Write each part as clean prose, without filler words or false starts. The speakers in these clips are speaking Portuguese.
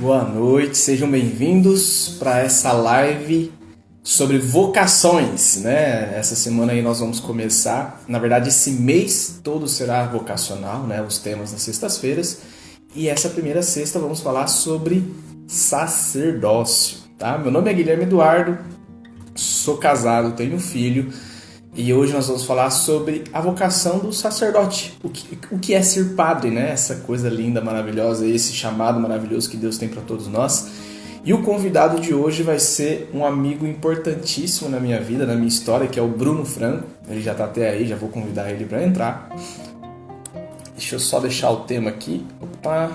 Boa noite, sejam bem-vindos para essa live sobre vocações, né? Essa semana aí nós vamos começar, na verdade esse mês todo será vocacional, né? Os temas das sextas-feiras. E essa primeira sexta vamos falar sobre sacerdócio, tá? Meu nome é Guilherme Eduardo, sou casado, tenho um filho. E hoje nós vamos falar sobre a vocação do sacerdote. O que é ser padre, né? Essa coisa linda, maravilhosa, esse chamado maravilhoso que Deus tem para todos nós. E o convidado de hoje vai ser um amigo importantíssimo na minha vida, na minha história, que é o Bruno Franco. Ele já está até aí, já vou convidar ele para entrar. Deixa eu só deixar o tema aqui. Opa!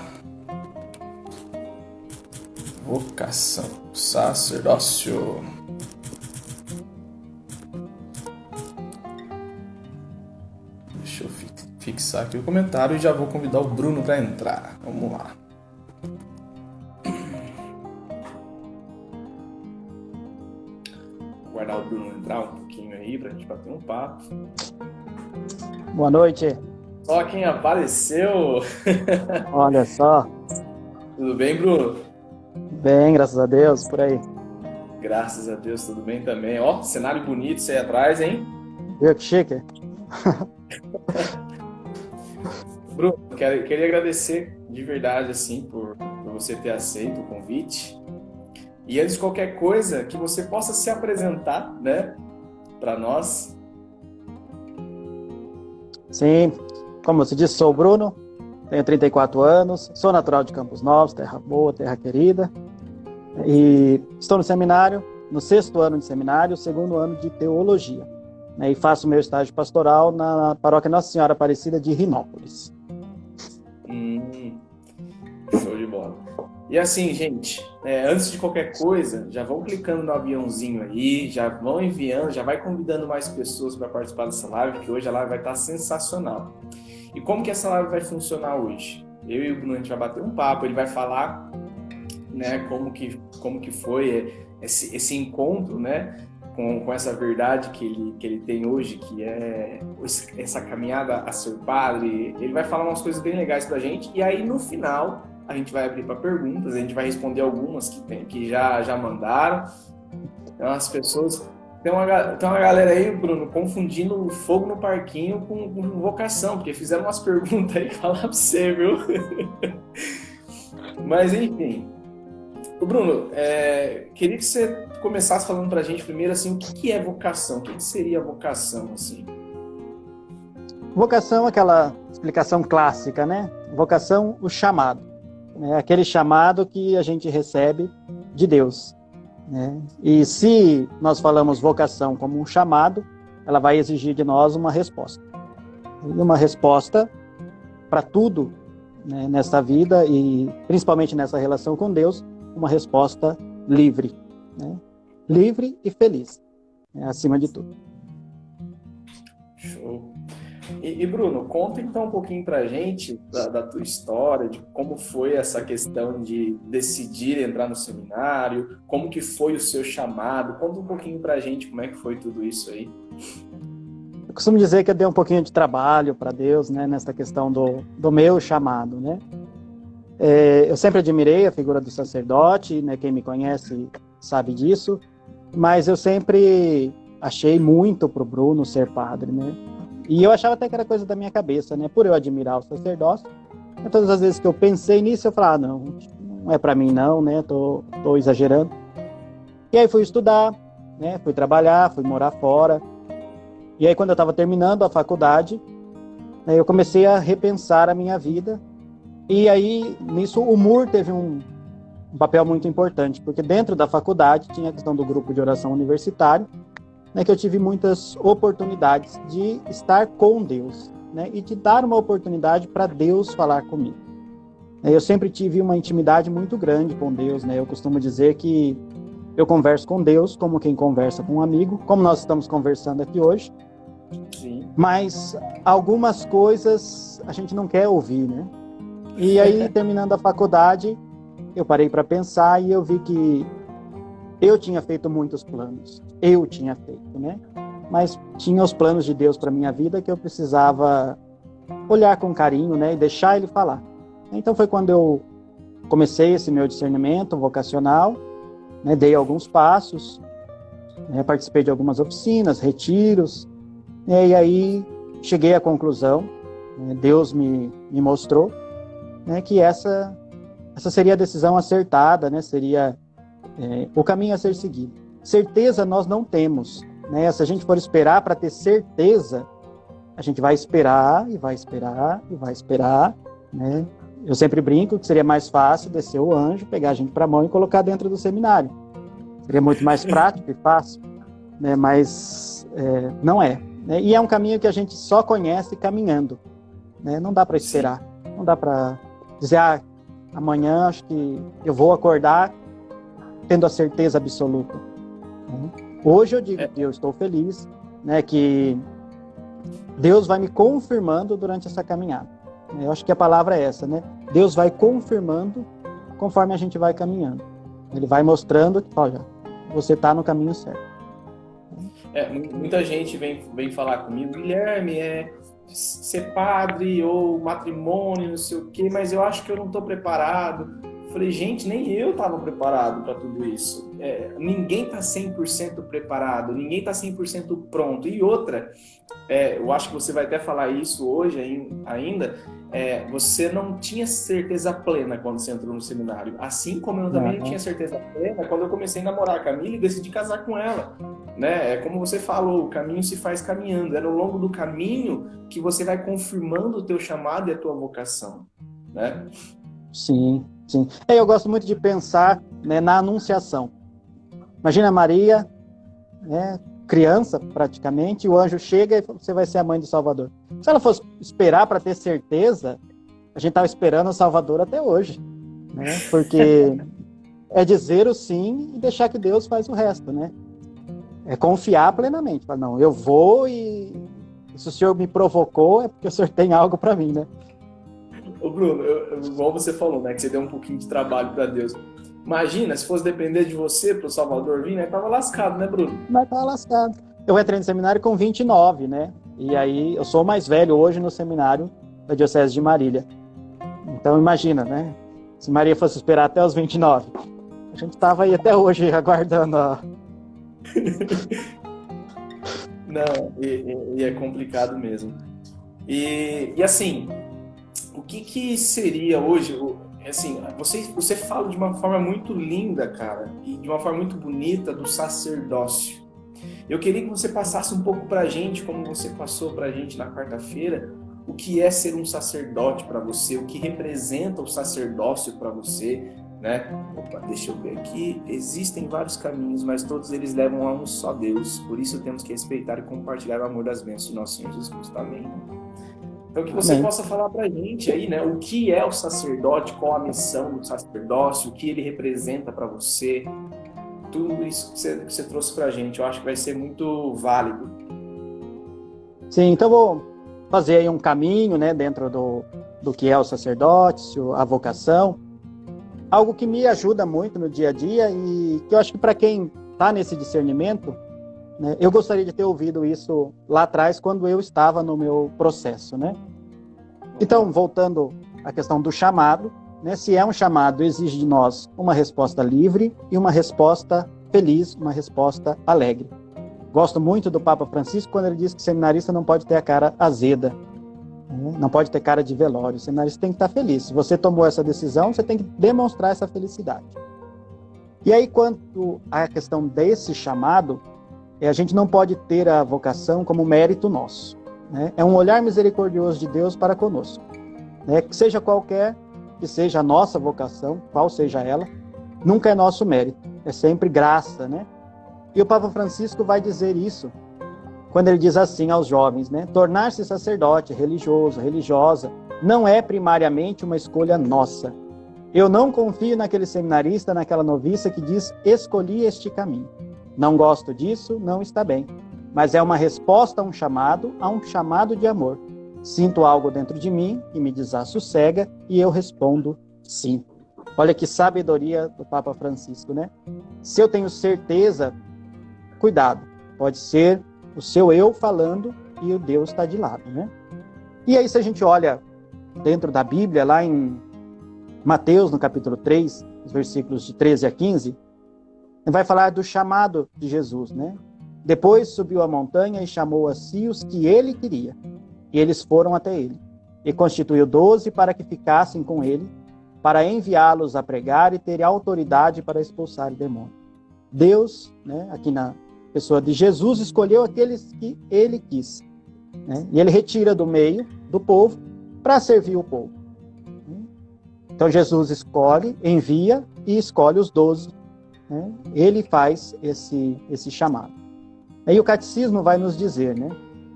Vocação, sacerdócio. Deixa eu fixar aqui o comentário e já vou convidar o Bruno para entrar. Vamos lá. Vou guardar o Bruno entrar um pouquinho aí para a gente bater um papo. Boa noite. Só quem apareceu. Olha só. Tudo bem, Bruno? Bem, graças a Deus, por aí. Graças a Deus, tudo bem também. Ó, cenário bonito isso aí atrás, hein? Viu que chique? Bruno, queria agradecer de verdade, assim, por você ter aceito o convite. E antes de qualquer coisa, que você possa se apresentar, né, para nós. Sim, como você disse, sou o Bruno, tenho 34 anos, sou natural de Campos Novos, terra boa, terra querida. E estou no seminário, no 6º ano de seminário, 2º ano de teologia. E faço meu estágio pastoral na paróquia Nossa Senhora Aparecida de Rinópolis. Show de bola. E assim, gente, antes de qualquer coisa, já vão clicando no aviãozinho aí, já vão enviando, já vai convidando mais pessoas para participar dessa live, que hoje a live vai estar sensacional. E como que essa live vai funcionar hoje? Eu e o Bruno, a gente vai bater um papo, ele vai falar, né, como que foi esse encontro, né, com essa verdade que ele tem hoje, que é essa caminhada a ser padre. Ele vai falar umas coisas bem legais pra gente, e aí no final a gente vai abrir para perguntas, a gente vai responder algumas que já mandaram. Então as pessoas... Tem uma galera aí, Bruno, confundindo fogo no parquinho com vocação, porque fizeram umas perguntas aí que falar pra você, viu? Mas enfim... Bruno, queria que você começasse falando pra gente primeiro, assim, o que é vocação? O que seria vocação, assim? Vocação é aquela explicação clássica, né? Vocação, o chamado. É aquele chamado que a gente recebe de Deus. Né? E se nós falamos vocação como um chamado, ela vai exigir de nós uma resposta. E uma resposta para tudo, né, nessa vida e principalmente nessa relação com Deus, uma resposta livre, né? Livre e feliz, né, acima de tudo. Show. E Bruno, conta então um pouquinho pra gente da tua história, de como foi essa questão de decidir entrar no seminário, como que foi o seu chamado. Conta um pouquinho pra gente como é que foi tudo isso aí. Eu costumo dizer que eu dei um pouquinho de trabalho para Deus, né, nessa questão do meu chamado, né? Eu sempre admirei a figura do sacerdote, né? Quem me conhece sabe disso, mas eu sempre achei muito pro Bruno ser padre, né? E eu achava até que era coisa da minha cabeça, né? Por eu admirar o sacerdócio, todas as vezes que eu pensei nisso, eu falava, não é para mim não, né? Tô exagerando. E aí fui estudar, né? Fui trabalhar, fui morar fora. E aí quando eu estava terminando a faculdade, né, eu comecei a repensar a minha vida. E aí, nisso, o MUR teve um papel muito importante, porque dentro da faculdade tinha a questão do grupo de oração universitário, né, que eu tive muitas oportunidades de estar com Deus, né, e de dar uma oportunidade para Deus falar comigo. Eu sempre tive uma intimidade muito grande com Deus, né, eu costumo dizer que eu converso com Deus como quem conversa com um amigo, como nós estamos conversando aqui hoje. Sim. Mas algumas coisas a gente não quer ouvir, né? E aí, terminando a faculdade, eu parei para pensar e eu vi que eu tinha feito muitos planos. Eu tinha feito, né? Mas tinha os planos de Deus para minha vida que eu precisava olhar com carinho, né? E deixar Ele falar. Então foi quando eu comecei esse meu discernimento vocacional, né, dei alguns passos, né, participei de algumas oficinas, retiros, né, e aí cheguei à conclusão, né, Deus me mostrou, né, que essa seria a decisão acertada, né, seria o caminho a ser seguido. Certeza nós não temos, né? Se a gente for esperar para ter certeza, a gente vai esperar e vai esperar e vai esperar, né? Eu sempre brinco que seria mais fácil descer o anjo, pegar a gente para a mão e colocar dentro do seminário. Seria muito mais prático e fácil, né? Mas não é, né? E é um caminho que a gente só conhece caminhando, né? Não dá para esperar, não dá para dizer, amanhã acho que eu vou acordar tendo a certeza absoluta. Hoje eu digo que eu estou feliz, né, que Deus vai me confirmando durante essa caminhada. Eu acho que a palavra é essa, né? Deus vai confirmando conforme a gente vai caminhando. Ele vai mostrando que, olha, você está no caminho certo. Muita gente vem falar comigo, Guilherme, ser padre ou matrimônio, não sei o quê, mas eu acho que eu não estou preparado. Falei, gente, nem eu estava preparado para tudo isso. Ninguém está 100% preparado, ninguém está 100% pronto. E outra, eu acho que você vai até falar isso hoje ainda, você não tinha certeza plena quando você entrou no seminário. Assim como eu também não tinha certeza plena quando eu comecei a namorar a Camila e decidi casar com ela. Né? Como você falou, o caminho se faz caminhando. É no longo do caminho que você vai confirmando o teu chamado e a tua vocação. Né? Sim. Sim. Eu gosto muito de pensar, né, na anunciação. Imagina Maria, né, criança praticamente, e o anjo chega e você vai ser a mãe do Salvador. Se ela fosse esperar para ter certeza, a gente estava esperando o Salvador até hoje, né? Porque é dizer o sim e deixar que Deus faz o resto, né? É confiar plenamente. Falar, não, eu vou e se o Senhor me provocou é porque o Senhor tem algo para mim, né? Ô Bruno, igual você falou, né, que você deu um pouquinho de trabalho para Deus. Imagina, se fosse depender de você para o Salvador vir, né, tava lascado, né, Bruno? Mas tava lascado. Eu entrei no seminário com 29, né? E aí eu sou o mais velho hoje no seminário da Diocese de Marília. Então imagina, né? Se Maria fosse esperar até os 29, a gente tava aí até hoje aguardando a... Não, e é complicado mesmo. E assim, o que seria hoje, assim, você fala de uma forma muito linda, cara, e de uma forma muito bonita do sacerdócio. Eu queria que você passasse um pouco pra gente, como você passou pra gente na quarta-feira, o que é ser um sacerdote para você, o que representa o sacerdócio para você, né? Opa, deixa eu ver aqui. Existem vários caminhos, mas todos eles levam a um só Deus. Por isso temos que respeitar e compartilhar o amor das bênçãos de nosso Senhor Jesus Cristo. Amém. Então, que você possa falar para a gente aí, né? O que é o sacerdote, qual a missão do sacerdócio, o que ele representa para você. Tudo isso que você trouxe para a gente, eu acho que vai ser muito válido. Sim, então vou fazer aí um caminho, né? Dentro do que é o sacerdócio, a vocação. Algo que me ajuda muito no dia a dia e que eu acho que para quem está nesse discernimento, né, eu gostaria de ter ouvido isso lá atrás, quando eu estava no meu processo, né? Então, voltando à questão do chamado, né, se é um chamado, exige de nós uma resposta livre e uma resposta feliz, uma resposta alegre. Gosto muito do Papa Francisco quando ele diz que seminarista não pode ter a cara azeda, né? Não pode ter cara de velório. O seminarista tem que estar feliz. Se você tomou essa decisão, você tem que demonstrar essa felicidade. E aí, quanto à questão desse chamado, a gente não pode ter a vocação como mérito nosso, né? É um olhar misericordioso de Deus para conosco, né? Que seja qualquer que seja a nossa vocação, qual seja ela, nunca é nosso mérito, é sempre graça, né? E o Papa Francisco vai dizer isso quando ele diz assim aos jovens, né? Tornar-se sacerdote, religioso, religiosa, não é primariamente uma escolha nossa. Eu não confio naquele seminarista, naquela noviça que diz, escolhi este caminho. Não gosto disso, não está bem. Mas é uma resposta a um chamado de amor. Sinto algo dentro de mim que me desassossega e eu respondo sim. Olha que sabedoria do Papa Francisco, né? Se eu tenho certeza, cuidado. Pode ser o seu eu falando e o Deus está de lado, né? E aí, se a gente olha dentro da Bíblia, lá em Mateus, no capítulo 3, os versículos de 13 a 15, vai falar do chamado de Jesus, né? Depois subiu a montanha e chamou a si os que ele queria. E eles foram até ele. E constituiu 12 para que ficassem com ele, para enviá-los a pregar e ter autoridade para expulsar demônios. Deus, né, aqui na pessoa de Jesus, escolheu aqueles que ele quis, né? E ele retira do meio do povo para servir o povo. Então Jesus escolhe, envia e escolhe os 12. Né? Ele faz esse chamado. Aí o catecismo vai nos dizer, né?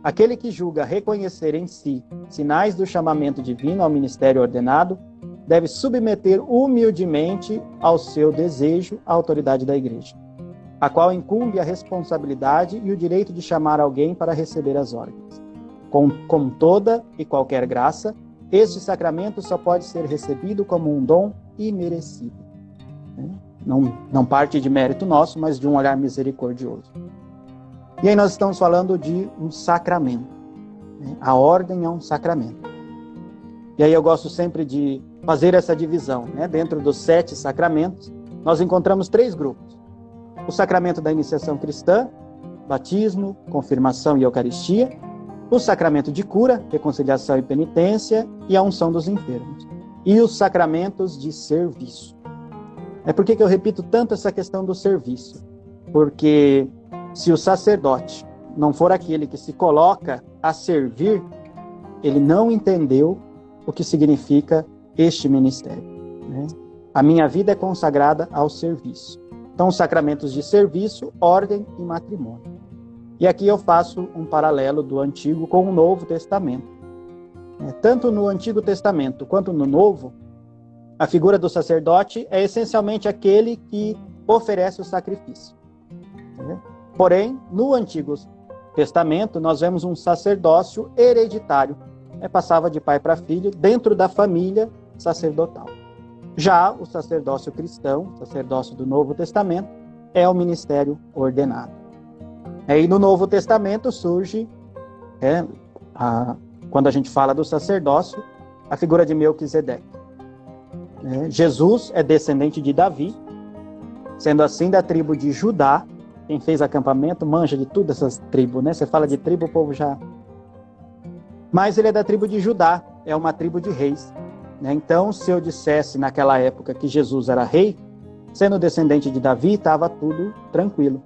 Aquele que julga reconhecer em si sinais do chamamento divino ao ministério ordenado deve submeter humildemente ao seu desejo a autoridade da igreja, a qual incumbe a responsabilidade e o direito de chamar alguém para receber as ordens. Com toda e qualquer graça, este sacramento só pode ser recebido como um dom imerecido. Não parte de mérito nosso, mas de um olhar misericordioso. E aí nós estamos falando de um sacramento. A ordem é um sacramento. E aí eu gosto sempre de fazer essa divisão. Dentro dos 7 sacramentos, nós encontramos 3 grupos. O sacramento da iniciação cristã, batismo, confirmação e eucaristia. O sacramento de cura, reconciliação e penitência, e a unção dos enfermos. E os sacramentos de serviço. Por que eu repito tanto essa questão do serviço? Porque se o sacerdote não for aquele que se coloca a servir, ele não entendeu o que significa este ministério. A minha vida é consagrada ao serviço. Então, os sacramentos de serviço, ordem e matrimônio. E aqui eu faço um paralelo do Antigo com o Novo Testamento. Tanto no Antigo Testamento quanto no Novo, a figura do sacerdote é essencialmente aquele que oferece o sacrifício. Porém, no Antigo Testamento, nós vemos um sacerdócio hereditário. Passava de pai para filho dentro da família sacerdotal. Já o sacerdócio cristão, o sacerdócio do Novo Testamento, é o ministério ordenado. E no Novo Testamento surge, quando a gente fala do sacerdócio, a figura de Melquisedeque. Jesus é descendente de Davi, sendo assim da tribo de Judá. Quem fez acampamento manja de tudo essas tribos, né? Você fala de tribo, o povo já... Mas ele é da tribo de Judá, é uma tribo de reis. Então, se eu dissesse naquela época que Jesus era rei, sendo descendente de Davi, estava tudo tranquilo.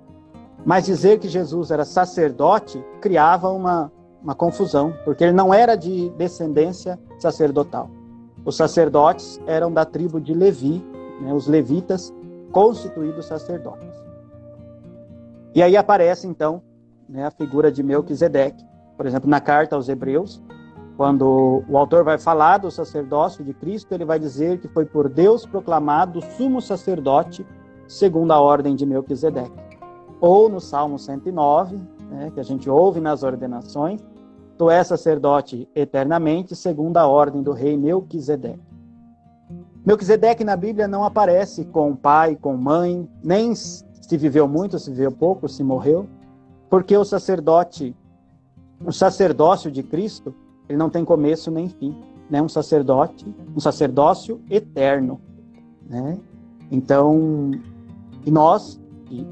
Mas dizer que Jesus era sacerdote criava uma confusão, porque ele não era de descendência sacerdotal. Os sacerdotes eram da tribo de Levi, os levitas, constituídos sacerdotes. E aí aparece, então, a figura de Melquisedeque. Por exemplo, na carta aos Hebreus, quando o autor vai falar do sacerdócio de Cristo, ele vai dizer que foi por Deus proclamado sumo sacerdote segundo a ordem de Melquisedeque. Ou no Salmo 109, que a gente ouve nas ordenações, tu és sacerdote eternamente segundo a ordem do rei Melquisedeque. Melquisedeque na Bíblia não aparece com pai, com mãe, nem se viveu muito, se viveu pouco, se morreu, porque o sacerdócio de Cristo, ele não tem começo nem fim, um sacerdócio eterno. Então, e nós,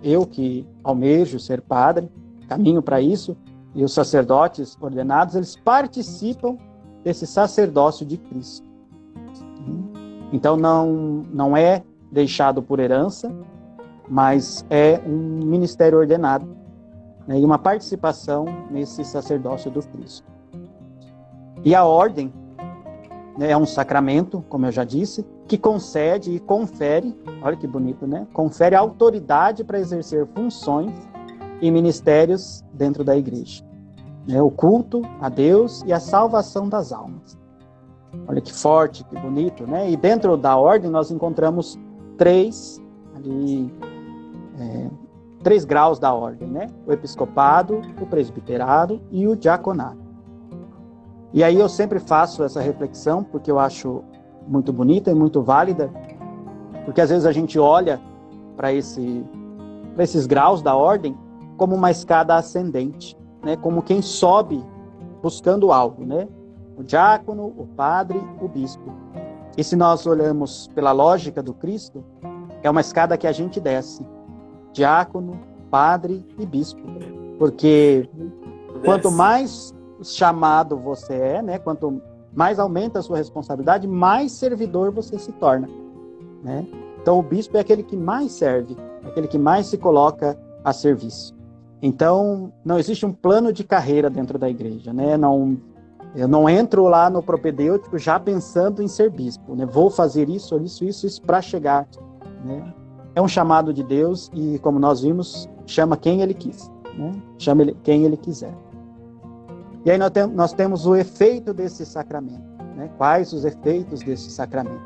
eu que almejo ser padre, caminho para isso, e os sacerdotes ordenados, eles participam desse sacerdócio de Cristo. Então não é deixado por herança, mas é um ministério ordenado, e uma participação nesse sacerdócio do Cristo. E a ordem é um sacramento, como eu já disse, que concede e confere, olha que bonito, confere autoridade para exercer funções e ministérios dentro da igreja. O culto a Deus e a salvação das almas. Olha que forte, que bonito, E dentro da ordem nós encontramos 3 graus da ordem, O episcopado, o presbiterado e o diaconato. E aí eu sempre faço essa reflexão, porque eu acho muito bonita e muito válida, porque às vezes a gente olha para esses graus da ordem como uma escada ascendente, como quem sobe buscando algo, o diácono, o padre, o bispo. E se nós olhamos pela lógica do Cristo, é uma escada que a gente desce. Diácono, padre e bispo. Porque quanto mais chamado você é, né, quanto mais aumenta a sua responsabilidade, mais servidor você se torna, né? Então o bispo é aquele que mais serve, aquele que mais se coloca a serviço. Então não existe um plano de carreira dentro da igreja, né? Eu não entro lá no propedêutico já pensando em ser bispo, né? Vou fazer isso para chegar, né? É um chamado de Deus e, como nós vimos, chama quem Ele quis, né? Chama quem Ele quiser. E aí nós temos o efeito desse sacramento, né? Quais os efeitos desse sacramento?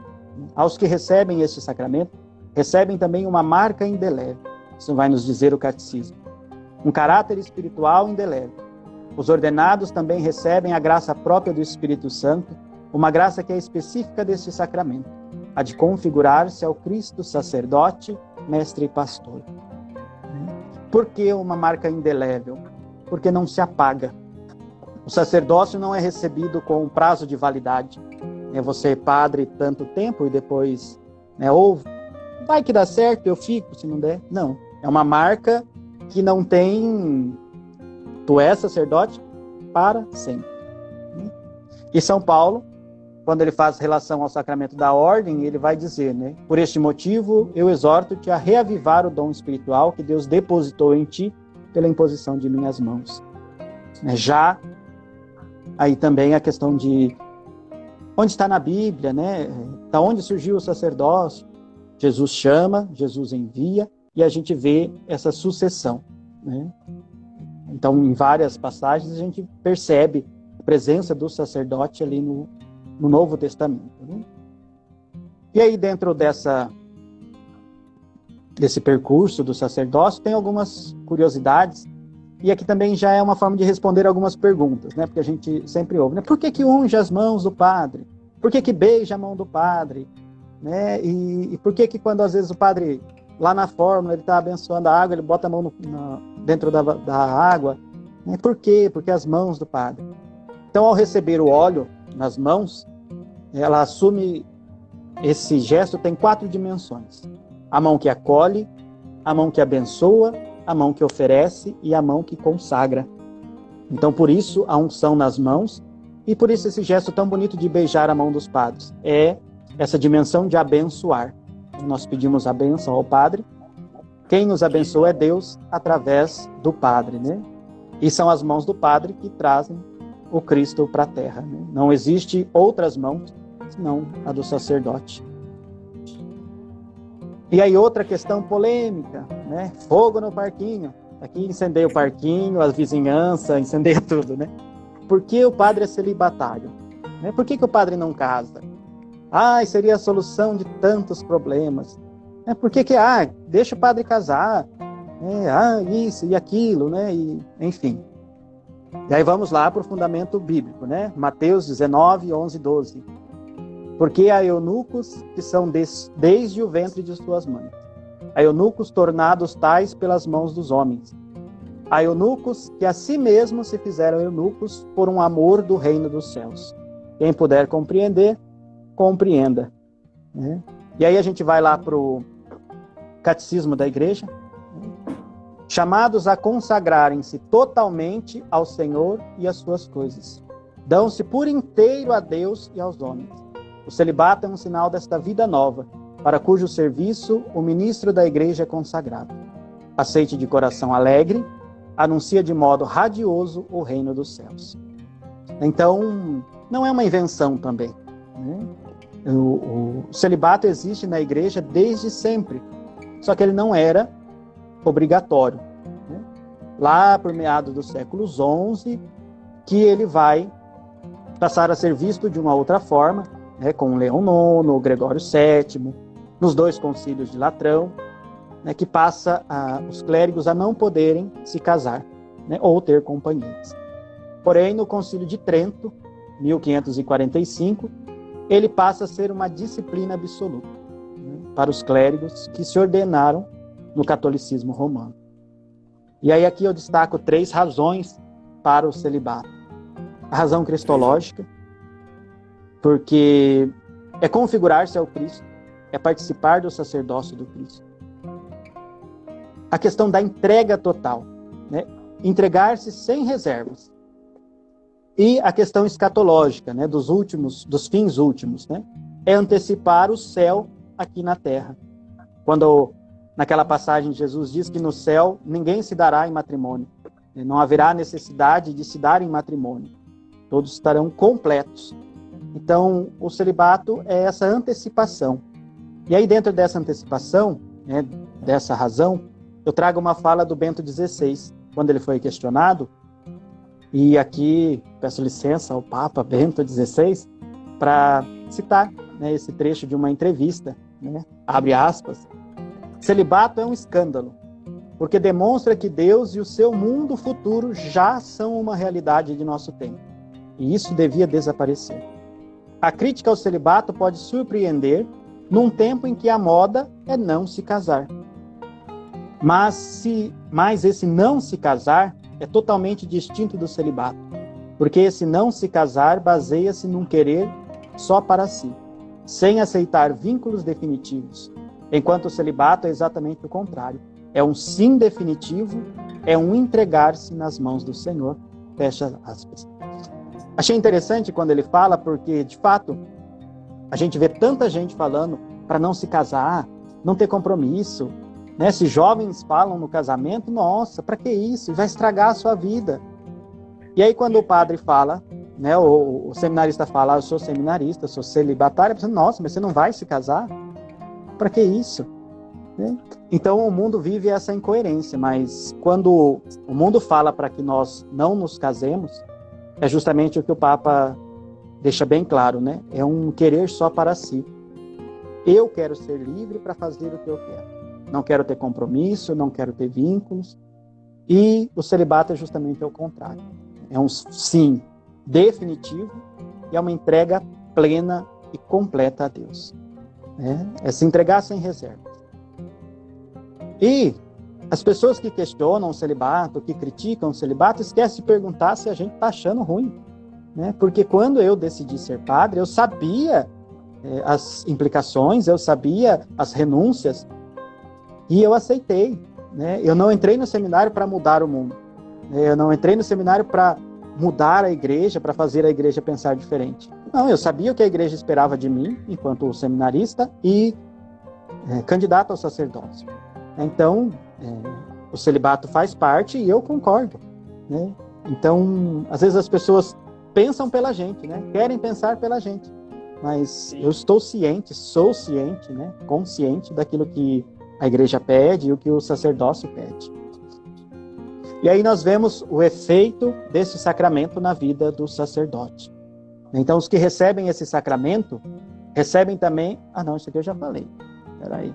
Aos que recebem este sacramento, recebem também uma marca indelével. Isso vai nos dizer o catecismo. Um caráter espiritual indelével. Os ordenados também recebem a graça própria do Espírito Santo, uma graça que é específica deste sacramento, a de configurar-se ao Cristo sacerdote, mestre e pastor. Por que uma marca indelével? Porque não se apaga. O sacerdócio não é recebido com um prazo de validade. Você é padre tanto tempo e depois, ou vai que dá certo, eu fico, se não der. Não, é uma marca que não tem... Tu és sacerdote para sempre. E São Paulo, quando ele faz relação ao sacramento da ordem, ele vai dizer, né? Por este motivo, eu exorto-te a reavivar o dom espiritual que Deus depositou em ti pela imposição de minhas mãos. Já aí também a questão de onde está na Bíblia, né? Da onde surgiu o sacerdócio? Jesus chama, Jesus envia, e a gente vê essa sucessão, né? Então, em várias passagens, a gente percebe a presença do sacerdote ali no Novo Testamento, né? E aí, dentro desse percurso do sacerdócio, tem algumas curiosidades, e aqui também já é uma forma de responder algumas perguntas, né? Porque a gente sempre ouve, né? Por que unge as mãos do padre? Por que beija a mão do padre? Né? E por que quando às vezes o padre, lá na fórmula, ele está abençoando a água, ele bota a mão dentro da água? Né? Por quê? Porque as mãos do padre. Então, ao receber o óleo nas mãos, ela assume, esse gesto tem 4 dimensões. A mão que acolhe, a mão que abençoa, a mão que oferece e a mão que consagra. Então, por isso, a unção nas mãos, e por isso esse gesto tão bonito de beijar a mão dos padres. É essa dimensão de abençoar. Nós pedimos a bênção ao Padre. Quem nos abençoa é Deus através do Padre, né? E são as mãos do Padre que trazem o Cristo para a terra, né? Não existe outras mãos senão a do sacerdote. E aí outra questão polêmica, né? Fogo no parquinho. Aqui incendeia o parquinho, a vizinhança, incendeia tudo, né? Por que o padre é celibatário? Né? Por que o padre não casa? Seria a solução de tantos problemas. Por que deixa o padre casar? Isso e aquilo, né? Enfim. E aí vamos lá para o fundamento bíblico, né? Mateus 19, 11 e 12. Porque há eunucos que são desde o ventre de suas mães. Há eunucos tornados tais pelas mãos dos homens. Há eunucos que a si mesmos se fizeram eunucos por um amor do reino dos céus. Quem puder compreender, compreenda. Né? E aí a gente vai lá para o catecismo da igreja. Chamados a consagrarem-se totalmente ao Senhor e às suas coisas. Dão-se por inteiro a Deus e aos homens. O celibato é um sinal desta vida nova, para cujo serviço o ministro da igreja é consagrado. Aceite de coração alegre, anuncia de modo radioso o reino dos céus. Então, não é uma invenção também, né? O celibato existe na igreja desde sempre, só que ele não era obrigatório, né? Lá por meados do século XI, que ele vai passar a ser visto de uma outra forma, né? Com Leão IX, Gregório VII, nos 2 concílios de Latrão, né, que passa os clérigos a não poderem se casar, né, ou ter companheiras. Porém, no Concílio de Trento, 1545, ele passa a ser uma disciplina absoluta, né, para os clérigos que se ordenaram no catolicismo romano. E aí aqui eu destaco 3 razões para o celibato. A razão cristológica, porque é configurar-se ao Cristo, é participar do sacerdócio do Cristo. A questão da entrega total, né? Entregar-se sem reservas. E a questão escatológica, né? Dos fins últimos, né? É antecipar o céu aqui na terra. Quando naquela passagem Jesus diz que no céu ninguém se dará em matrimônio, não haverá necessidade de se dar em matrimônio, todos estarão completos. Então, o celibato é essa antecipação. E aí, dentro dessa antecipação, né, dessa razão, eu trago uma fala do Bento XVI, quando ele foi questionado, e aqui peço licença ao Papa Bento XVI para citar, né, esse trecho de uma entrevista, né, abre aspas: celibato é um escândalo, porque demonstra que Deus e o seu mundo futuro já são uma realidade de nosso tempo, e isso devia desaparecer. A crítica ao celibato pode surpreender num tempo em que a moda é não se casar. Mas esse não se casar é totalmente distinto do celibato, porque esse não se casar baseia-se num querer só para si, sem aceitar vínculos definitivos, enquanto o celibato é exatamente o contrário. É um sim definitivo, é um entregar-se nas mãos do Senhor. Fecha aspas. Achei interessante quando ele fala, porque, de fato, a gente vê tanta gente falando para não se casar, não ter compromisso, né? Se jovens falam no casamento, nossa, para que isso? Vai estragar a sua vida. E aí, quando o padre fala, né, o seminarista fala, eu sou seminarista, sou celibatário, eu penso, nossa, mas você não vai se casar? Para que isso? Né? Então, o mundo vive essa incoerência, mas quando o mundo fala para que nós não nos casemos, é justamente o que o Papa deixa bem claro, né? É um querer só para si. Eu quero ser livre para fazer o que eu quero. Não quero ter compromisso, não quero ter vínculos. E o celibato é justamente o contrário. É um sim definitivo e é uma entrega plena e completa a Deus. É se entregar sem reservas. E as pessoas que questionam o celibato, que criticam o celibato, esquecem de perguntar se a gente está achando ruim. Né? Porque quando eu decidi ser padre, eu sabia as implicações, eu sabia as renúncias, e eu aceitei. Né? Eu não entrei no seminário para mudar o mundo. Eu não entrei no seminário para mudar a igreja, para fazer a igreja pensar diferente. Não, eu sabia o que a igreja esperava de mim, enquanto seminarista e candidato ao sacerdócio. Então, o celibato faz parte e eu concordo. Né? Então, às vezes as pessoas pensam pela gente, né? Querem pensar pela gente. Mas sim, eu estou ciente, sou ciente, né? Consciente daquilo que a igreja pede e o que o sacerdócio pede. E aí nós vemos o efeito desse sacramento na vida do sacerdote. Então, os que recebem esse sacramento, recebem também... Ah, não, isso aqui eu já falei. Espera aí.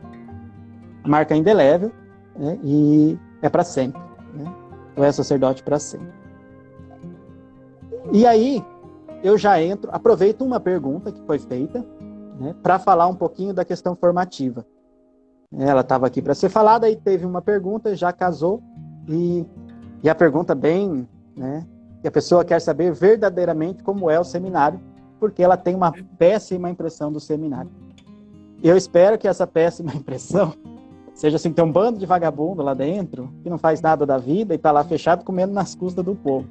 Marca indelével, né? E é para sempre. Né? Ou é sacerdote para sempre. E aí, eu já aproveito uma pergunta que foi feita, né, para falar um pouquinho da questão formativa. Ela estava aqui para ser falada e teve uma pergunta, já casou, e a pergunta bem, né, que a pessoa quer saber verdadeiramente como é o seminário, porque ela tem uma péssima impressão do seminário. E eu espero que essa péssima impressão seja assim, tem um bando de vagabundo lá dentro, que não faz nada da vida e está lá fechado comendo nas custas do povo.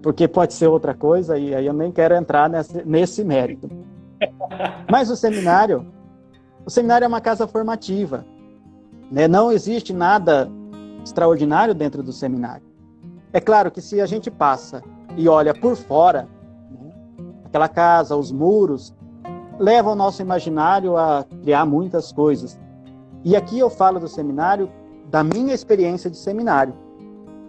Porque pode ser outra coisa, e aí eu nem quero entrar nesse mérito. Mas o seminário é uma casa formativa. Né? Não existe nada extraordinário dentro do seminário. É claro que se a gente passa e olha por fora, né, aquela casa, os muros, leva o nosso imaginário a criar muitas coisas. E aqui eu falo do seminário, da minha experiência de seminário.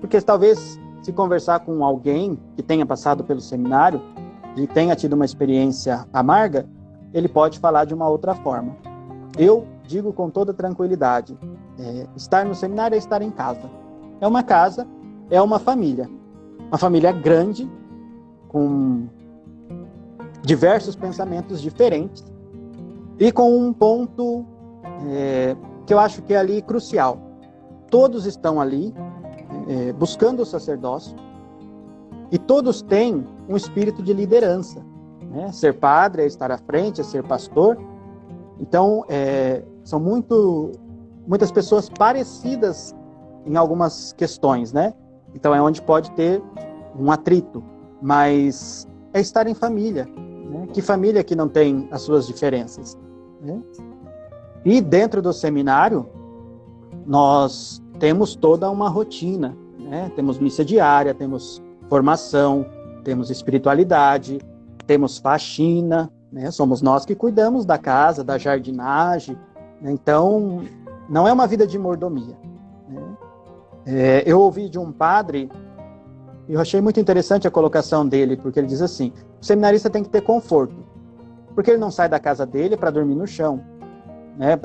Porque talvez... se conversar com alguém que tenha passado pelo seminário e tenha tido uma experiência amarga, ele pode falar de uma outra forma. Eu digo com toda tranquilidade, estar no seminário é estar em casa. É uma casa, é uma família grande, com diversos pensamentos diferentes e com um ponto que eu acho que é ali crucial. Todos estão ali buscando o sacerdócio, e todos têm um espírito de liderança. né? Ser padre é estar à frente, é ser pastor. Então, são muitas pessoas parecidas em algumas questões, né? Então, é onde pode ter um atrito, mas é estar em família, né? Que família que não tem as suas diferenças, né? E dentro do seminário, nós temos toda uma rotina, né? Temos missa diária, temos formação, temos espiritualidade, temos faxina, né? Somos nós que cuidamos da casa, da jardinagem, né? Então, não é uma vida de mordomia, né? Eu ouvi de um padre, e eu achei muito interessante a colocação dele, porque ele diz assim: o seminarista tem que ter conforto, porque ele não sai da casa dele para dormir no chão, né?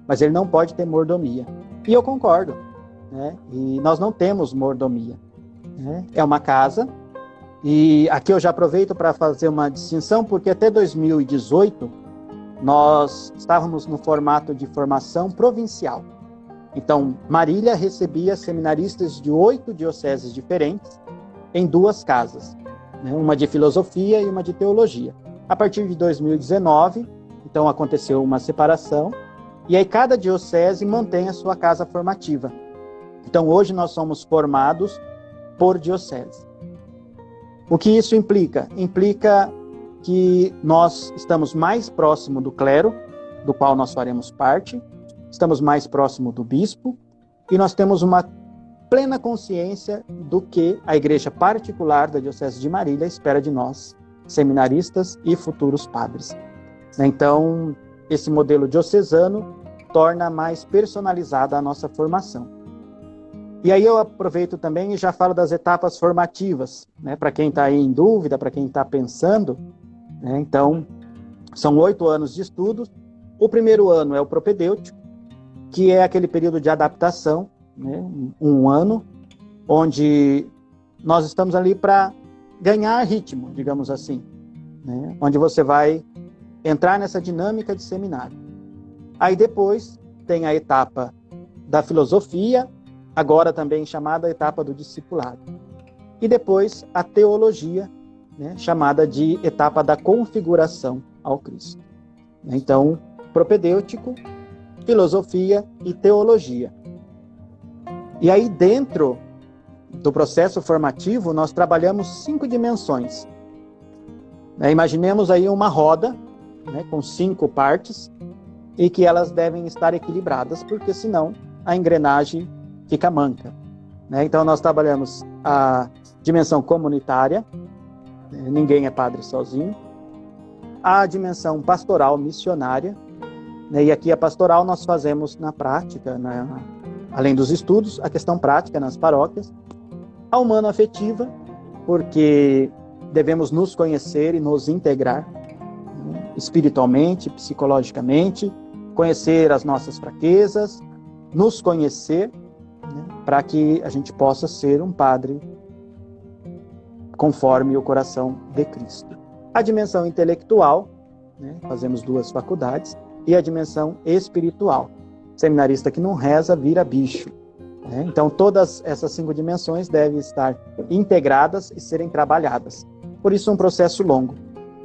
Mas ele não pode ter mordomia. E eu concordo, né? E nós não temos mordomia, né? É uma casa, e aqui eu já aproveito para fazer uma distinção, porque até 2018 nós estávamos no formato de formação provincial. Então, Marília recebia seminaristas de 8 dioceses diferentes em 2 casas, né? Uma de filosofia e uma de teologia. A partir de 2019, então aconteceu uma separação, e aí cada diocese mantém a sua casa formativa. Então, hoje nós somos formados por diocese. O que isso implica? Implica que nós estamos mais próximo do clero, do qual nós faremos parte, estamos mais próximo do bispo, e nós temos uma plena consciência do que a igreja particular da Diocese de Marília espera de nós, seminaristas e futuros padres. Então, esse modelo diocesano torna mais personalizada a nossa formação. E aí eu aproveito também e já falo das etapas formativas, né? Para quem está aí em dúvida, para quem está pensando, né? Então, são 8 anos de estudos. O primeiro ano é o propedêutico, que é aquele período de adaptação, né? Um ano, onde nós estamos ali para ganhar ritmo, digamos assim, né? Onde você vai entrar nessa dinâmica de seminário. Aí depois tem a etapa da filosofia, agora também chamada etapa do discipulado. E depois a teologia, né? Chamada de etapa da configuração ao Cristo. Então, propedêutico, filosofia e teologia. E aí dentro do processo formativo nós trabalhamos 5 dimensões. Imaginemos aí uma roda, né, com 5 partes, e que elas devem estar equilibradas, porque senão a engrenagem fica manca, né? Então nós trabalhamos a dimensão comunitária, ninguém é padre sozinho, a dimensão pastoral missionária, né? E aqui a pastoral nós fazemos na prática, além dos estudos, a questão prática nas paróquias, a humano-afetiva, porque devemos nos conhecer e nos integrar, né? Espiritualmente, psicologicamente, conhecer as nossas fraquezas, nos conhecer, né? Para que a gente possa ser um padre conforme o coração de Cristo. A dimensão intelectual, né? Fazemos 2 faculdades, e a dimensão espiritual. Seminarista que não reza vira bicho, né? Então todas essas 5 dimensões devem estar integradas e serem trabalhadas. Por isso um processo longo,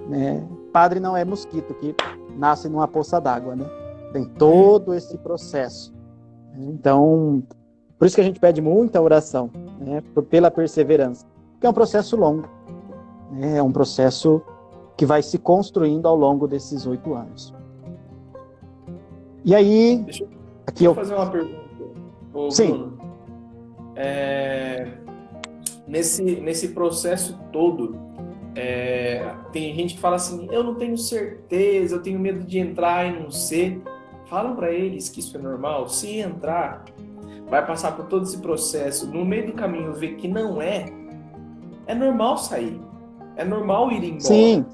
né? Padre não é mosquito que nasce numa poça d'água, né? Tem todo esse processo. Então, por isso que a gente pede muita oração, né? Pela perseverança, que é um processo longo, né? É um processo que vai se construindo ao longo desses 8 anos. E aí... Deixa eu fazer uma pergunta. Sim. Bruno. Nesse processo todo, tem gente que fala assim, eu não tenho certeza, eu tenho medo de entrar e não ser. Falam para eles que isso é normal. Se entrar, vai passar por todo esse processo. No meio do caminho, ver que não é normal sair. É normal ir embora. Sim.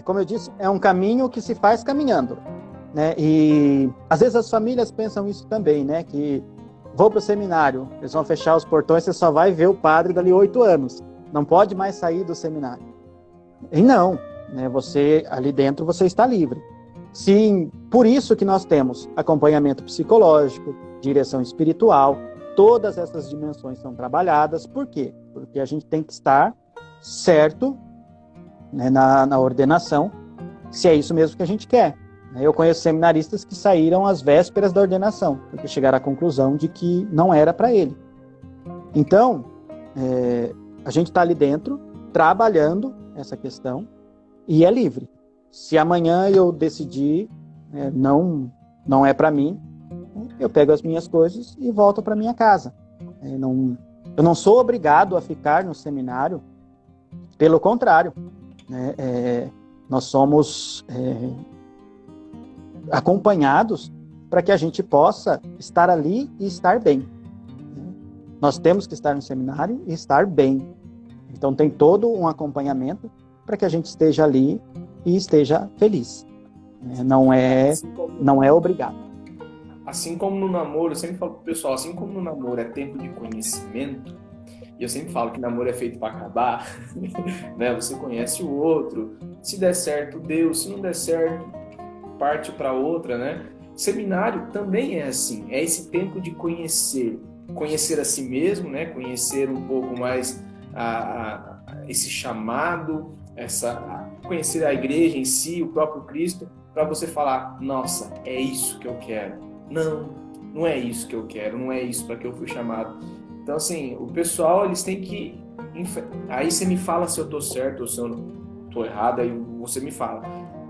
Como eu disse, é um caminho que se faz caminhando, né? E às vezes as famílias pensam isso também, né? Que vou para o seminário, eles vão fechar os portões, você só vai ver o padre dali 8 anos. Não pode mais sair do seminário. E não, né? Você ali dentro você está livre. Sim, por isso que nós temos acompanhamento psicológico, direção espiritual, todas essas dimensões são trabalhadas. Por quê? Porque a gente tem que estar certo, né, na ordenação, se é isso mesmo que a gente quer. Eu conheço seminaristas que saíram às vésperas da ordenação, porque chegaram à conclusão de que não era para ele. Então, a gente está ali dentro, trabalhando essa questão, e é livre. Se amanhã eu decidir, não é para mim, eu pego as minhas coisas e volto para minha casa. Eu não sou obrigado a ficar no seminário, pelo contrário, né? Nós somos acompanhados para que a gente possa estar ali e estar bem. Nós temos que estar no seminário e estar bem. Então tem todo um acompanhamento para que a gente esteja ali e esteja feliz. Não é obrigado. Assim como no namoro, eu sempre falo pro pessoal, assim como no namoro é tempo de conhecimento, e eu sempre falo que namoro é feito para acabar, né? Você conhece o outro, se der certo, deu, se não der certo, parte para outra, né? Seminário também é assim, é esse tempo de conhecer a si mesmo, né? Conhecer um pouco mais esse chamado, conhecer a igreja em si, o próprio Cristo, para você falar, nossa, é isso que eu quero. Não é isso que eu quero, não é isso para que eu fui chamado. Então, assim, o pessoal, eles têm que... Aí você me fala se eu tô certo ou se eu tô errado, aí você me fala.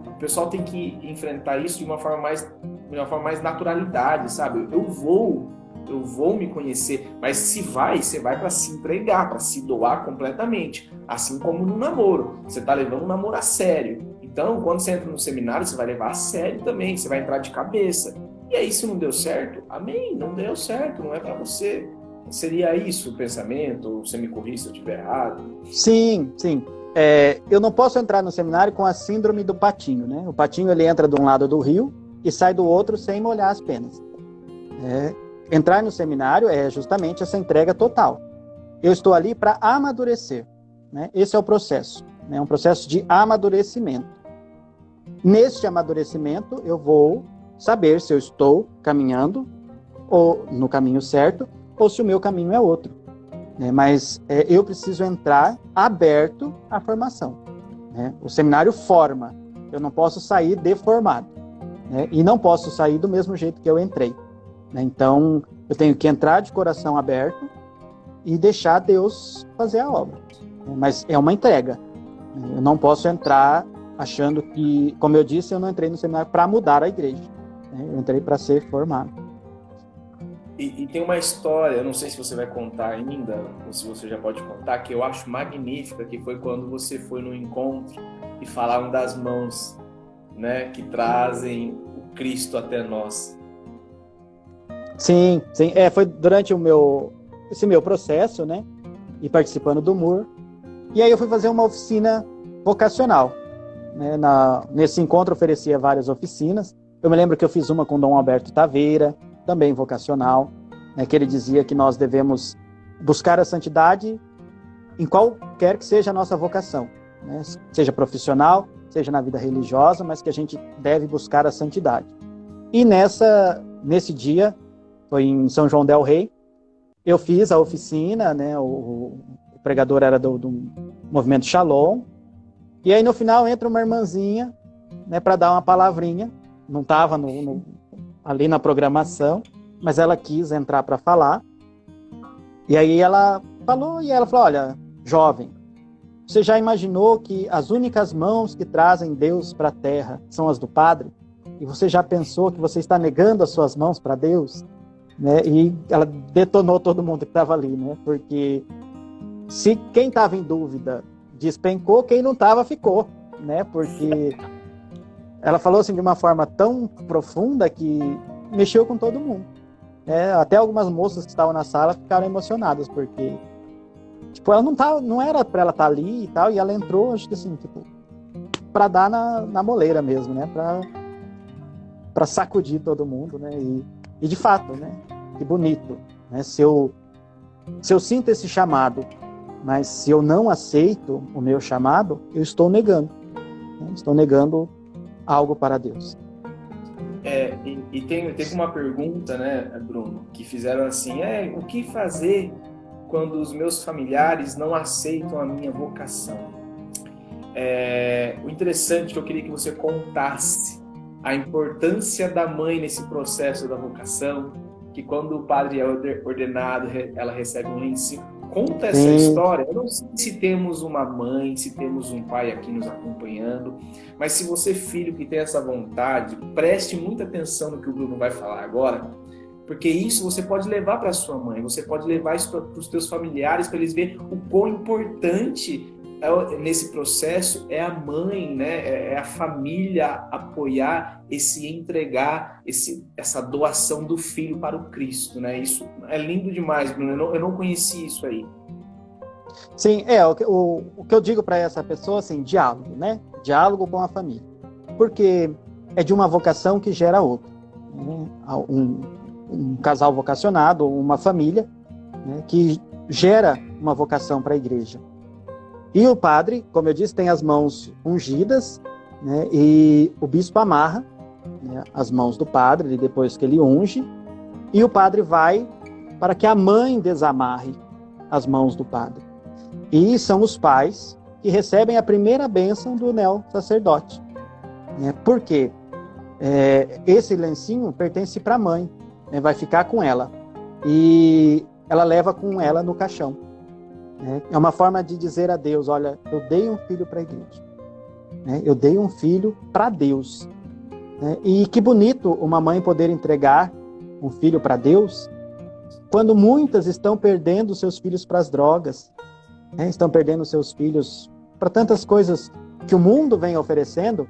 O pessoal tem que enfrentar isso de uma forma mais naturalidade, sabe? Eu vou me conhecer, mas você vai para se entregar, para se doar completamente. Assim como no namoro. Você tá levando o namoro a sério. Então, quando você entra no seminário, você vai levar a sério também, você vai entrar de cabeça. E aí, se não deu certo, amém, não deu certo, não é para você. Seria isso o pensamento? Você me corrija se eu estiver errado? Sim. Eu não posso entrar no seminário com a síndrome do patinho, né? O patinho, ele entra de um lado do rio e sai do outro sem molhar as penas. Entrar no seminário é justamente essa entrega total. Eu estou ali para amadurecer, né? Esse é o processo, né? Um processo de amadurecimento. Neste amadurecimento, eu vou saber se eu estou caminhando ou no caminho certo, ou se o meu caminho é outro. Mas eu preciso entrar aberto à formação. O seminário forma, eu não posso sair deformado. E não posso sair do mesmo jeito que eu entrei. Então, eu tenho que entrar de coração aberto e deixar Deus fazer a obra. Mas é uma entrega. Eu não posso entrar achando que, como eu disse, eu não entrei no seminário para mudar a igreja. Eu entrei para ser formado. E tem uma história, eu não sei se você vai contar ainda, ou se você já pode contar, que eu acho magnífica, que foi quando você foi no encontro e falaram das mãos, né, que trazem o Cristo até nós. Sim. Foi durante esse meu processo, né, e participando do MUR. E aí eu fui fazer uma oficina vocacional. Nesse encontro oferecia várias oficinas. Eu me lembro que eu fiz uma com Dom Alberto Taveira, também vocacional, que ele dizia que nós devemos buscar a santidade em qualquer que seja a nossa vocação, né? Seja profissional, seja na vida religiosa, mas que a gente deve buscar a santidade. E nesse dia, foi em São João del Rei, eu fiz a oficina, né? O pregador era do movimento Shalom, e aí no final entra uma irmãzinha, né, para dar uma palavrinha. Não estava ali na programação, mas ela quis entrar para falar. E aí ela falou, olha, jovem, você já imaginou que as únicas mãos que trazem Deus para a terra são as do Padre? E você já pensou que você está negando as suas mãos para Deus? Né? E ela detonou todo mundo que estava ali, né? Porque se quem estava em dúvida despencou, quem não estava ficou, né? Porque ela falou assim de uma forma tão profunda que mexeu com todo mundo. Até algumas moças que estavam na sala ficaram emocionadas, porque ela não era para ela estar ali e tal, e ela entrou, acho que assim, para dar na moleira mesmo, né? Para sacudir todo mundo, né? E de fato, né? Que bonito, né? Se eu sinto esse chamado, mas se eu não aceito o meu chamado, eu estou negando. Né? Estou negando algo para Deus. Teve uma pergunta, né, Bruno, que fizeram assim, o que fazer quando os meus familiares não aceitam a minha vocação. O interessante que eu queria que você contasse a importância da mãe nesse processo da vocação, que quando o padre é ordenado, ela recebe um ensino. Conta essa história. Eu não sei se temos uma mãe, se temos um pai aqui nos acompanhando, mas se você, filho, que tem essa vontade, preste muita atenção no que o Bruno vai falar agora, porque isso você pode levar para sua mãe, você pode levar isso para os teus familiares, para eles verem o quão importante nesse processo é a mãe, né? É a família apoiar entregar essa doação do filho para o Cristo, né? Isso é lindo demais, Bruno. Eu não conheci isso aí. Sim, o que eu digo para essa pessoa, assim, diálogo, né? Diálogo com a família. Porque é de uma vocação que gera outra. Né? Um casal vocacionado, uma família, né, que gera uma vocação para a igreja. E o padre, como eu disse, tem as mãos ungidas, né, e o bispo amarra, né, as mãos do padre depois que ele unge, e o padre vai para que a mãe desamarre as mãos do padre. E são os pais que recebem a primeira bênção do neo-sacerdote. Né? Por quê? Esse lencinho pertence para a mãe, né, vai ficar com ela. E ela leva com ela no caixão. É uma forma de dizer a Deus, olha, eu dei um filho para a igreja. Eu dei um filho para Deus. E que bonito uma mãe poder entregar um filho para Deus, quando muitas estão perdendo seus filhos para as drogas, estão perdendo seus filhos para tantas coisas que o mundo vem oferecendo.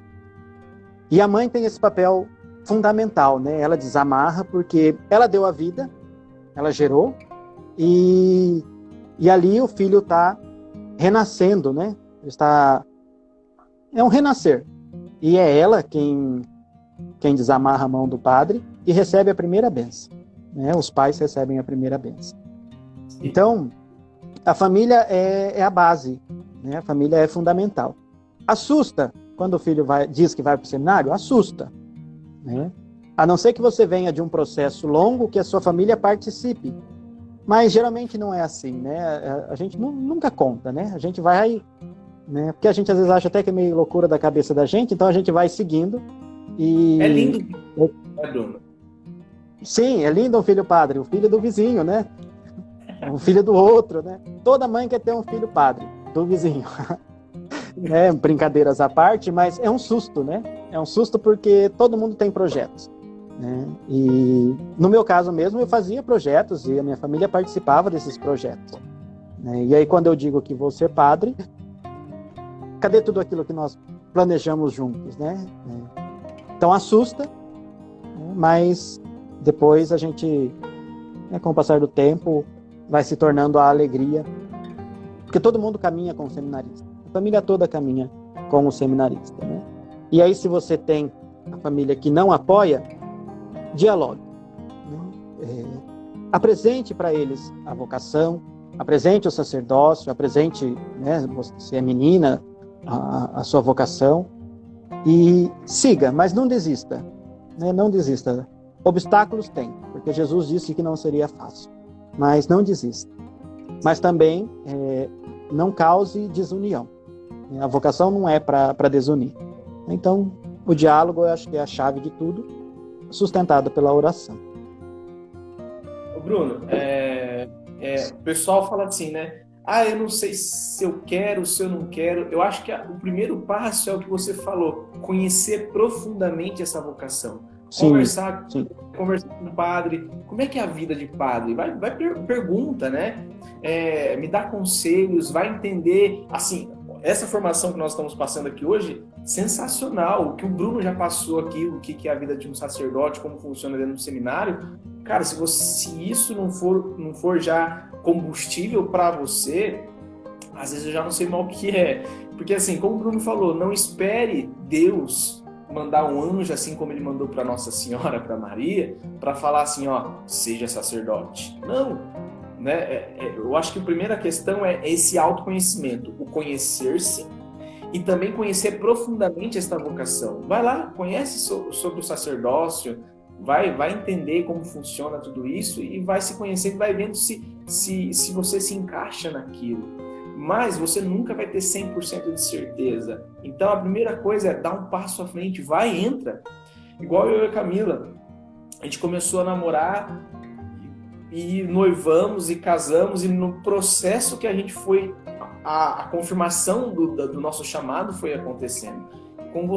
E a mãe tem esse papel fundamental, né? Ela desamarra porque ela deu a vida, ela gerou, e ali o filho está renascendo, né? É um renascer. E é ela quem desamarra a mão do padre e recebe a primeira bênção. Né? Os pais recebem a primeira bênção. Então, a família é a base, né? A família é fundamental. Assusta quando o filho diz que vai para o seminário? Assusta. Né? A não ser que você venha de um processo longo que a sua família participe. Mas geralmente não é assim, né? A gente nunca conta, né? A gente vai, né? Porque a gente às vezes acha até que é meio loucura da cabeça da gente, então a gente vai seguindo e... É lindo, né, Bruno? Sim, é lindo um filho padre, o filho do vizinho, né? O filho do outro, né? Toda mãe quer ter um filho padre, do vizinho. Brincadeiras à parte, mas é um susto, né? É um susto porque todo mundo tem projetos. Né? E no meu caso mesmo eu fazia projetos e a minha família participava desses projetos, né? E aí quando eu digo que vou ser padre, cadê tudo aquilo que nós planejamos juntos, né? Então assusta, né? Mas depois a gente, né, com o passar do tempo, vai se tornando a alegria, porque todo mundo caminha com o seminarista, a família toda caminha com o seminarista, né? E aí se você tem a família que não apoia, dialogue. Né? Apresente para eles a vocação, apresente o sacerdócio, apresente, né, se é menina, a sua vocação, e siga, mas não desista. Né? Não desista. Obstáculos tem, porque Jesus disse que não seria fácil, mas não desista. Mas também não cause desunião. A vocação não é para desunir. Então, o diálogo eu acho que é a chave de tudo, sustentado pela oração. Bruno, o pessoal fala assim, né? Eu não sei se eu quero, se eu não quero. Eu acho que o primeiro passo é o que você falou, conhecer profundamente essa vocação. Sim, conversar com o padre. Como é que é a vida de padre? Pergunta, né? Me dá conselhos, vai entender, assim, essa formação que nós estamos passando aqui hoje, sensacional. O que o Bruno já passou aqui, o que é a vida de um sacerdote, como funciona dentro do seminário. Cara, se isso não for já combustível para você, às vezes eu já não sei mal o que é. Porque assim, como o Bruno falou, não espere Deus mandar um anjo, assim como ele mandou para Nossa Senhora, para Maria, para falar assim, ó, seja sacerdote. Não. Né? Eu acho que a primeira questão é esse autoconhecimento, o conhecer-se e também conhecer profundamente esta vocação. Vai lá, conhece sobre o sacerdócio, vai entender como funciona tudo isso e vai se conhecendo, vai vendo se você se encaixa naquilo. Mas você nunca vai ter 100% de certeza. Então a primeira coisa é dar um passo à frente, vai, entra. Igual eu e a Camila, a gente começou a namorar e noivamos e casamos, e no processo que a gente foi, a confirmação do nosso chamado foi acontecendo.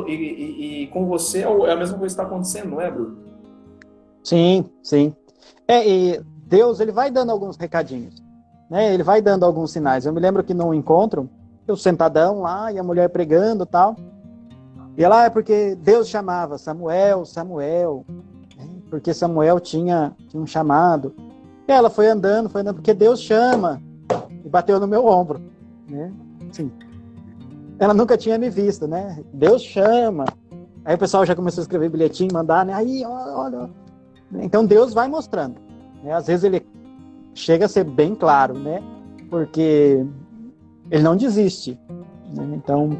E com você é a mesma coisa que está acontecendo, não é, Bruno? Sim, sim. E Deus, ele vai dando alguns recadinhos, né? Ele vai dando alguns sinais. Eu me lembro que num encontro, eu sentadão lá, e a mulher pregando e tal, e ela, é porque Deus chamava Samuel, Samuel, né? Porque Samuel tinha um chamado. E ela foi andando, porque Deus chama, e bateu no meu ombro, né? Sim. Ela nunca tinha me visto, né? Deus chama. Aí o pessoal já começou a escrever bilhetinho, mandar, né? Aí, olha. Então Deus vai mostrando, né? Às vezes ele chega a ser bem claro, né? Porque ele não desiste, né? Então,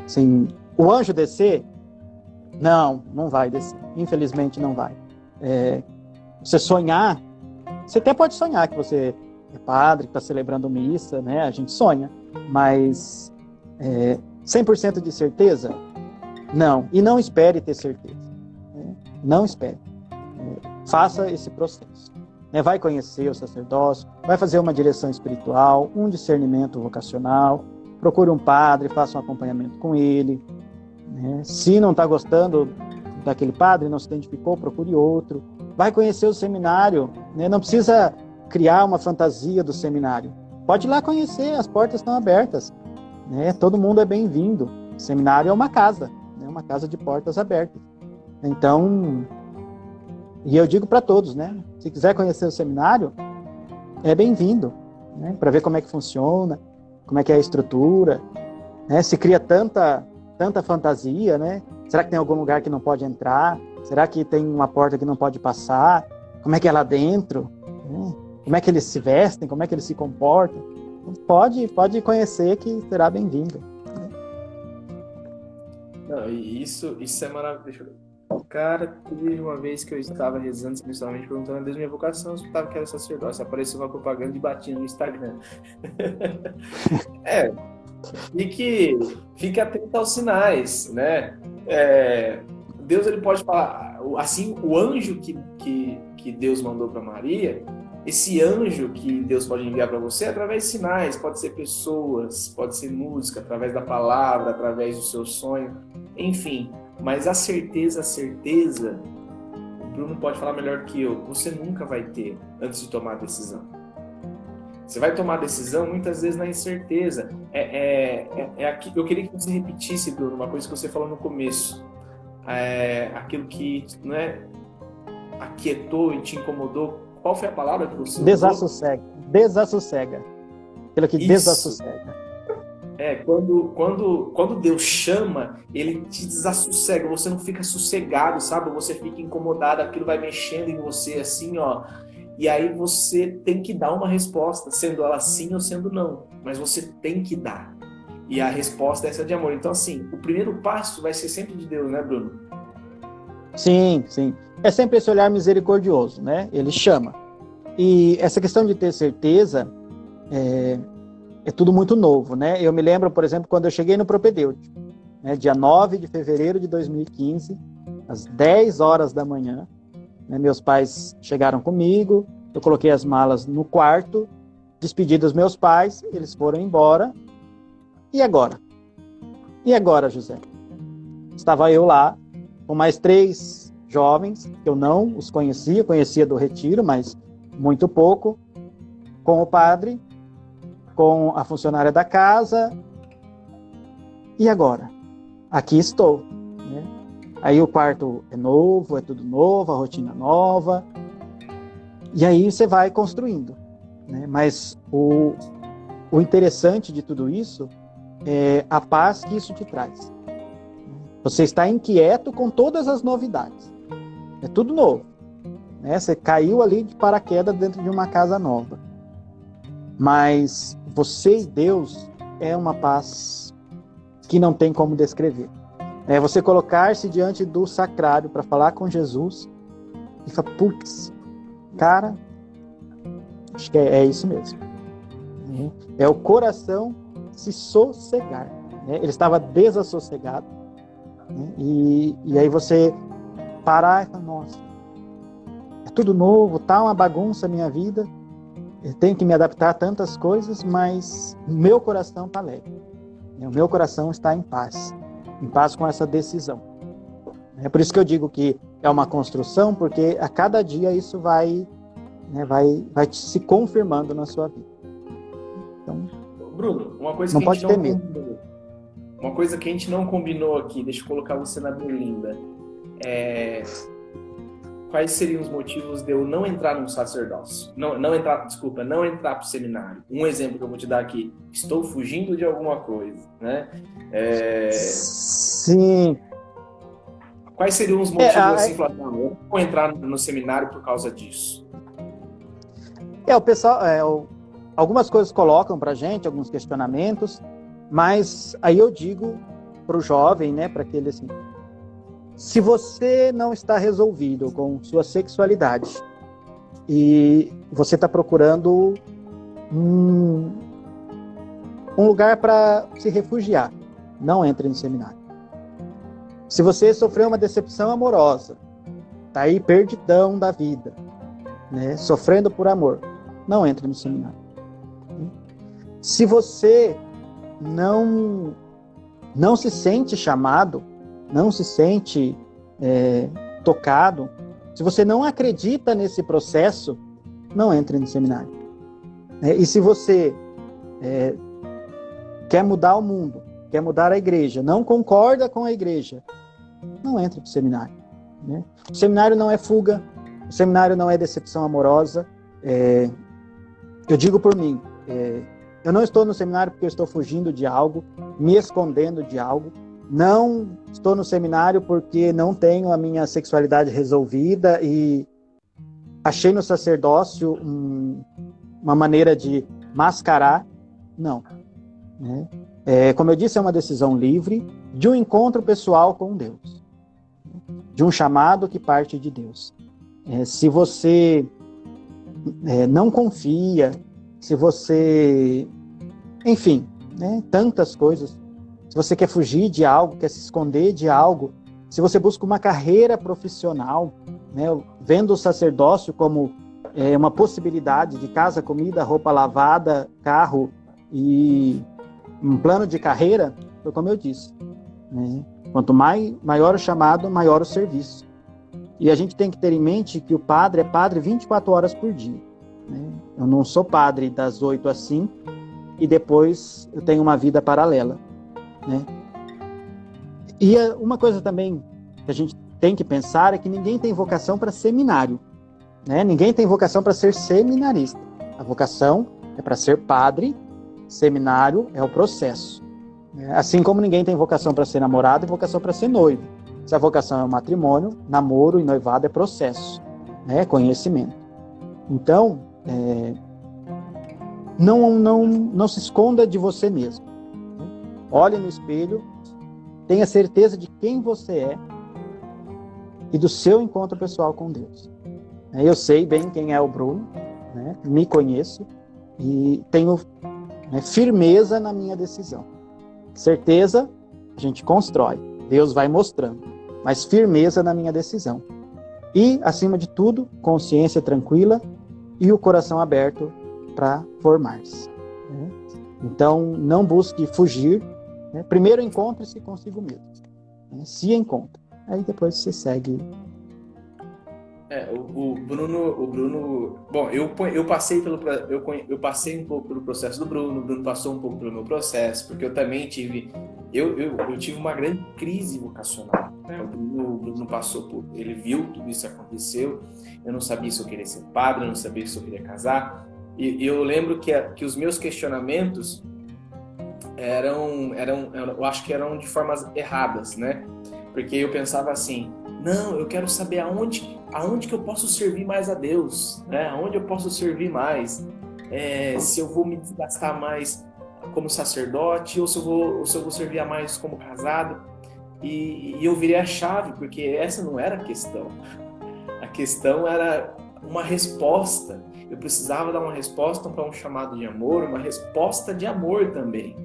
assim, o anjo descer? Não vai descer. Infelizmente não vai. Você sonhar, você até pode sonhar que você é padre, que está celebrando missa, né? A gente sonha, mas 100% de certeza? Não. E não espere ter certeza, né? Não espere. Faça esse processo, né? Vai conhecer o sacerdócio, vai fazer uma direção espiritual, um discernimento vocacional, procure um padre, faça um acompanhamento com ele, né? Se não está gostando daquele padre, não se identificou, procure outro. Vai conhecer o seminário, né? Não precisa criar uma fantasia do seminário. Pode ir lá conhecer, as portas estão abertas, né? Todo mundo é bem-vindo. O seminário é uma casa, né? Uma casa de portas abertas. Então, e eu digo para todos, né? Se quiser conhecer o seminário, é bem-vindo, né? Para ver como é que funciona, como é que é a estrutura, né? Se cria tanta fantasia, né? Será que tem algum lugar que não pode entrar? Será que tem uma porta que não pode passar? Como é que é lá dentro? Né? Como é que eles se vestem? Como é que eles se comportam? Pode conhecer que será bem-vindo. Não, e isso é maravilhoso. Cara, teve uma vez que eu estava rezando simplesmente perguntando a Deus minha vocação, eu escutava que era sacerdócio, apareceu uma propaganda de batina no Instagram. Fique atento aos sinais, né? Deus, ele pode falar, assim, o anjo que Deus mandou para Maria, esse anjo que Deus pode enviar para você através de sinais, pode ser pessoas, pode ser música, através da palavra, através do seu sonho, enfim. Mas a certeza, o Bruno pode falar melhor que eu, você nunca vai ter antes de tomar a decisão. Você vai tomar a decisão muitas vezes na incerteza. Eu queria que você repetisse, Bruno, uma coisa que você falou no começo. Aquilo que, né, aquietou e te incomodou. Qual foi a palavra que você usou? Desassossega. Aquilo que desassossega. Quando Deus chama, ele te desassossega, você não fica sossegado, sabe? Você fica incomodado, aquilo vai mexendo em você assim, ó. E aí você tem que dar uma resposta, sendo ela sim ou sendo não. Mas você tem que dar. E a resposta é essa de amor. Então, assim, o primeiro passo vai ser sempre de Deus, né, Bruno? Sim. É sempre esse olhar misericordioso, né? Ele chama. E essa questão de ter certeza é tudo muito novo, né? Eu me lembro, por exemplo, quando eu cheguei no propedêutico, né, dia 9 de fevereiro de 2015, às 10 horas da manhã, né, meus pais chegaram comigo, eu coloquei as malas no quarto, despedi dos meus pais, eles foram embora. E agora? E agora, José? Estava eu lá, com mais 3 jovens, que eu não os conhecia do retiro, mas muito pouco, com o padre, com a funcionária da casa. E agora? Aqui estou, né? Aí o quarto é novo, é tudo novo, a rotina nova. E aí você vai construindo, né? Mas o interessante de tudo isso é a paz que isso te traz. Você está inquieto com todas as novidades. É tudo novo, né? Você caiu ali de paraquedas dentro de uma casa nova. Mas você e Deus é uma paz que não tem como descrever. É você colocar-se diante do sacrário para falar com Jesus e fala, putz, cara, acho que é isso mesmo. É o coração se sossegar. Né? Ele estava desassossegado. Né? E aí você parar e falar, nossa, é tudo novo, tá uma bagunça a minha vida, eu tenho que me adaptar a tantas coisas, mas o meu coração está leve. Né? O meu coração está em paz com essa decisão. É por isso que eu digo que é uma construção, porque a cada dia isso vai se confirmando na sua vida. Então, Bruno, uma coisa não que pode a gente ter não medo. combinou. Uma coisa que a gente não combinou aqui, deixa eu colocar você na berlinda. Quais seriam os motivos de eu não entrar num sacerdócio? Não entrar para o seminário. Um exemplo que eu vou te dar aqui. Estou fugindo de alguma coisa, né? Sim. Quais seriam os motivos assim, falar, não, eu não vou entrar no seminário por causa disso? O pessoal, algumas coisas colocam pra gente, alguns questionamentos, mas aí eu digo pro jovem, né, para aquele assim, se você não está resolvido com sua sexualidade e você está procurando um lugar para se refugiar, não entre no seminário. Se você sofreu uma decepção amorosa, está aí perdidão da vida, né, sofrendo por amor, não entre no seminário. Se você não se sente chamado, não se sente tocado, se você não acredita nesse processo, não entre no seminário. E se você quer mudar o mundo, quer mudar a igreja, não concorda com a igreja, não entre no seminário. Né? O seminário não é fuga, o seminário não é decepção amorosa. Eu digo por mim, eu não estou no seminário porque eu estou fugindo de algo, me escondendo de algo. Não estou no seminário porque não tenho a minha sexualidade resolvida e achei no sacerdócio uma maneira de mascarar. Não. Né? Como eu disse, é uma decisão livre de um encontro pessoal com Deus. De um chamado que parte de Deus. Se você não confia, se você... Enfim, né? Tantas coisas. Se você quer fugir de algo, quer se esconder de algo, se você busca uma carreira profissional, né, vendo o sacerdócio como uma possibilidade de casa, comida, roupa lavada, carro e um plano de carreira, foi como eu disse. Né? Quanto maior o chamado, maior o serviço. E a gente tem que ter em mente que o padre é padre 24 horas por dia. Né? Eu não sou padre das 8 às 5 e depois eu tenho uma vida paralela. Né? E uma coisa também que a gente tem que pensar é que ninguém tem vocação para seminário. Né? Ninguém tem vocação para ser seminarista. A vocação é para ser padre, seminário é o processo. Assim como ninguém tem vocação para ser namorado e vocação para ser noivo. Se a vocação é o matrimônio, namoro e noivado é processo, né? Conhecimento. Então, não se esconda de você mesmo. Olhe no espelho, tenha certeza de quem você é e do seu encontro pessoal com Deus. Eu sei bem quem é o Bruno, né? Me conheço e tenho firmeza na minha decisão. Certeza, a gente constrói, Deus vai mostrando, mas firmeza na minha decisão. E, acima de tudo, consciência tranquila e o coração aberto para formar-se. Né? Então, não busque fugir. Né? Primeiro, encontre-se consigo mesmo. Né? Se encontre. Aí depois você segue. O Bruno. Bom, eu passei um pouco pelo processo do Bruno. O Bruno passou um pouco pelo meu processo, porque eu também tive. Eu tive uma grande crise vocacional. Né? O Bruno passou por. Ele viu tudo isso aconteceu. Eu não sabia se eu queria ser padre, eu não sabia se eu queria casar. E eu lembro que os meus questionamentos eu acho que eram de formas erradas, né? Porque eu pensava assim, não, eu quero saber aonde que eu posso servir mais a Deus, né? Aonde eu posso servir mais, se eu vou me desgastar mais como sacerdote ou se eu vou servir a mais como casado. E eu virei a chave, porque essa não era a questão. A questão era uma resposta. Eu precisava dar uma resposta para um chamado de amor, uma resposta de amor também,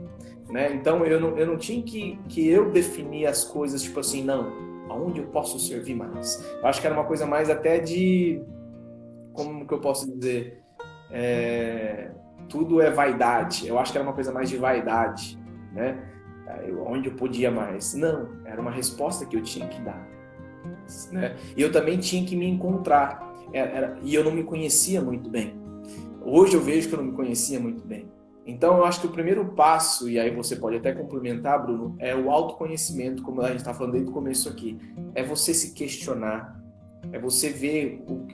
né? Então eu não tinha que eu definir as coisas tipo assim, não, aonde eu posso servir mais. Eu acho que era uma coisa mais até de, como que eu posso dizer, tudo é vaidade. Eu acho que era uma coisa mais de vaidade, né? Onde eu podia mais. Não, era uma resposta que eu tinha que dar, né? E eu também tinha que me encontrar. E eu não me conhecia muito bem. Hoje eu vejo que eu não me conhecia muito bem. Então eu acho que o primeiro passo, e aí você pode até complementar, Bruno, é o autoconhecimento, como a gente está falando desde o começo aqui. É você se questionar, é você ver o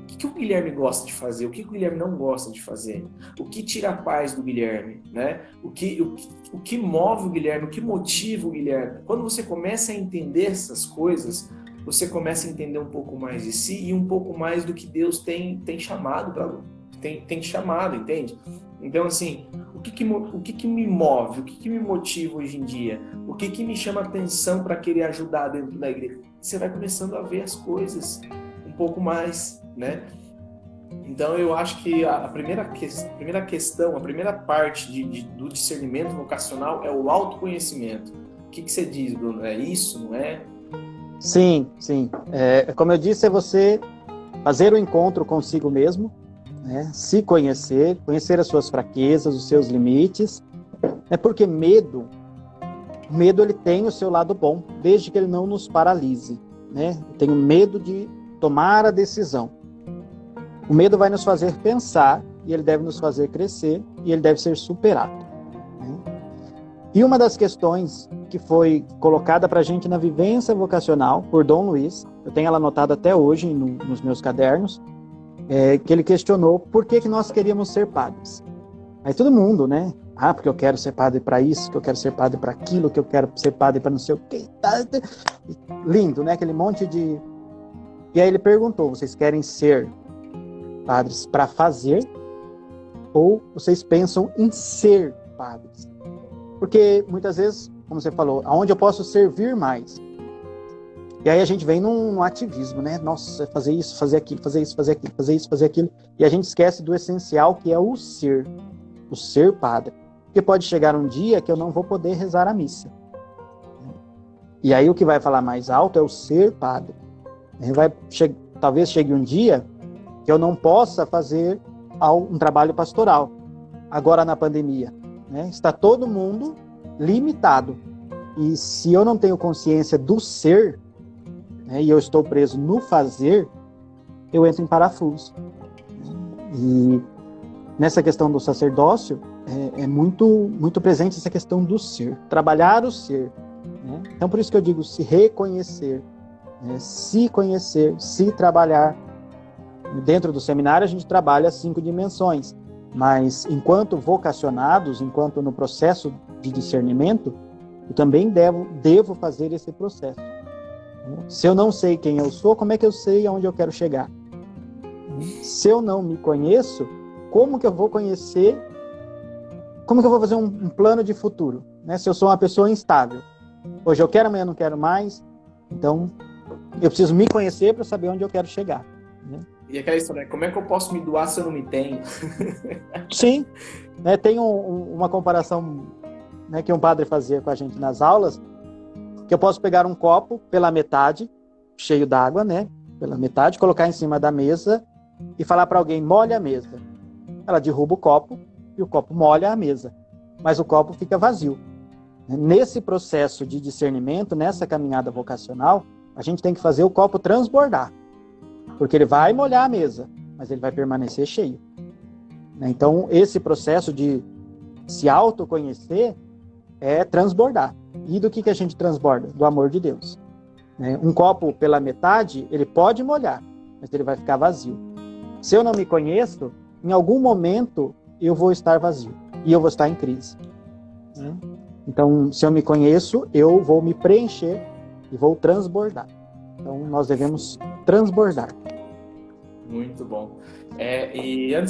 que o Guilherme gosta de fazer, o que o Guilherme não gosta de fazer, o que tira a paz do Guilherme, né? O que move o Guilherme, o que motiva o Guilherme. Quando você começa a entender essas coisas, você começa a entender um pouco mais de si e um pouco mais do que Deus tem chamado para tem chamado, entende? Então, assim, o que me move, o que me motiva hoje em dia, o que me chama atenção para querer ajudar dentro da igreja? Você vai começando a ver as coisas um pouco mais, né? Então, eu acho que a primeira questão, a primeira parte do discernimento vocacional é o autoconhecimento. O que você diz, Bruno? É isso, não é? Sim, sim. Como eu disse, é você fazer o encontro consigo mesmo, né? Se conhecer, conhecer as suas fraquezas, os seus limites. É porque o medo ele tem o seu lado bom, desde que ele não nos paralise, né? Eu tenho medo de tomar a decisão. O medo vai nos fazer pensar, e ele deve nos fazer crescer, e ele deve ser superado, né? E uma das questões que foi colocada para a gente na vivência vocacional por Dom Luiz, eu tenho ela anotada até hoje nos meus cadernos, que ele questionou por que nós queríamos ser padres. Aí todo mundo, né? Porque eu quero ser padre para isso, que eu quero ser padre para aquilo, que eu quero ser padre para não sei o quê. Lindo, né? Aquele monte de... E aí ele perguntou, vocês querem ser padres para fazer ou vocês pensam em ser padres? Porque muitas vezes, como você falou, aonde eu posso servir mais? E aí a gente vem num ativismo, né? Nossa, fazer isso, fazer aquilo, fazer isso, fazer aquilo, fazer isso, fazer aquilo. E a gente esquece do essencial, que é o ser padre. Porque pode chegar um dia que eu não vou poder rezar a missa. E aí o que vai falar mais alto é o ser padre. Talvez chegue um dia que eu não possa fazer um trabalho pastoral. Agora na pandemia, né? Está todo mundo limitado. E se eu não tenho consciência do ser, né, e eu estou preso no fazer, eu entro em parafuso. E nessa questão do sacerdócio, é muito, muito presente essa questão do ser, trabalhar o ser, né? Então por isso que eu digo se reconhecer, né, se conhecer, se trabalhar. Dentro do seminário a gente trabalha 5 dimensões, mas enquanto vocacionados, enquanto no processo de discernimento, eu também devo fazer esse processo. Se eu não sei quem eu sou, como é que eu sei aonde eu quero chegar? Se eu não me conheço, como que eu vou conhecer? Como que eu vou fazer um plano de futuro? Né? Se eu sou uma pessoa instável. Hoje eu quero, amanhã eu não quero mais. Então, eu preciso me conhecer para saber onde eu quero chegar. Né? E aquela história, como é que eu posso me doar se eu não me tenho? Sim. Né, tem uma comparação, né, que um padre fazia com a gente nas aulas, que eu posso pegar um copo pela metade, cheio d'água, né, pela metade, colocar em cima da mesa e falar para alguém, molha a mesa. Ela derruba o copo e o copo molha a mesa, mas o copo fica vazio. Nesse processo de discernimento, nessa caminhada vocacional, a gente tem que fazer o copo transbordar, porque ele vai molhar a mesa, mas ele vai permanecer cheio. Então, esse processo de se autoconhecer é transbordar. E do que a gente transborda? Do amor de Deus. Um copo pela metade, ele pode molhar, mas ele vai ficar vazio. Se eu não me conheço, em algum momento eu vou estar vazio e eu vou estar em crise. Então, se eu me conheço, eu vou me preencher e vou transbordar. Então, nós devemos transbordar. Muito bom. E a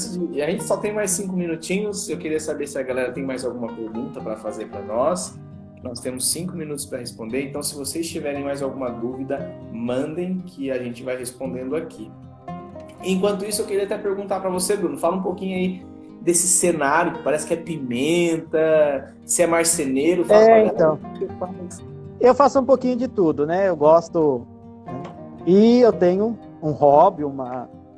gente só tem mais 5 minutinhos. Eu queria saber se a galera tem mais alguma pergunta para fazer para nós. Nós temos 5 minutos para responder, então se vocês tiverem mais alguma dúvida, mandem que a gente vai respondendo aqui. Enquanto isso, eu queria até perguntar para você, Bruno, fala um pouquinho aí desse cenário, que parece que é pimenta, se é marceneiro. Fala Então, eu faço um pouquinho de tudo, né? Eu gosto, né? E eu tenho um hobby,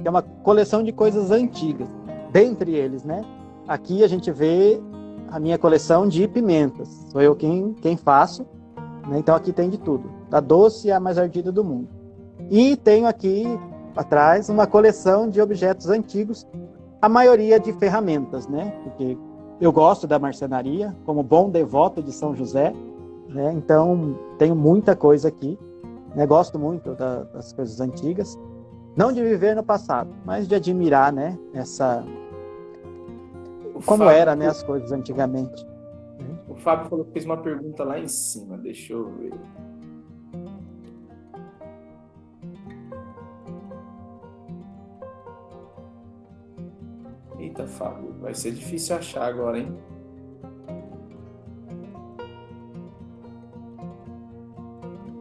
que é uma coleção de coisas antigas. Dentre eles, né? Aqui a gente vê a minha coleção de pimentas. Sou eu quem faço, né? Então aqui tem de tudo, da doce à mais ardida do mundo. E tenho aqui atrás uma coleção de objetos antigos, a maioria de ferramentas, né? Porque eu gosto da marcenaria, como bom devoto de São José, né? Então tenho muita coisa aqui, né? Gosto muito das coisas antigas, não de viver no passado, mas de admirar, né? Como era, né? As coisas antigamente. O Fábio falou que fez uma pergunta lá em cima, deixa eu ver. Eita, Fábio, vai ser difícil achar agora, hein?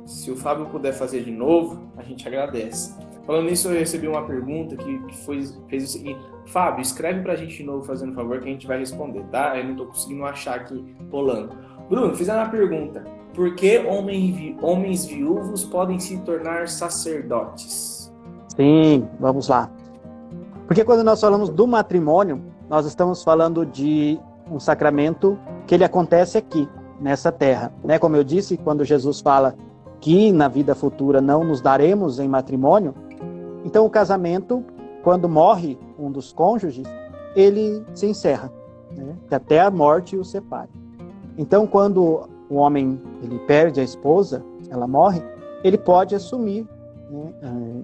Se o Fábio puder fazer de novo, a gente agradece. Falando nisso, eu recebi uma pergunta que fez o seguinte: Fábio, escreve pra gente de novo, fazendo favor, que a gente vai responder, tá? Eu não tô conseguindo achar aqui rolando. Bruno, fizeram uma pergunta: por que homens viúvos podem se tornar sacerdotes? Sim, vamos lá. Porque quando nós falamos do matrimônio, nós estamos falando de um sacramento que ele acontece aqui, nessa terra, né? Como eu disse, quando Jesus fala que na vida futura não nos daremos em matrimônio, então o casamento, quando morre um dos cônjuges, ele se encerra, né? Que até a morte o separe. Então, quando o homem ele perde a esposa, ela morre, ele pode assumir, né,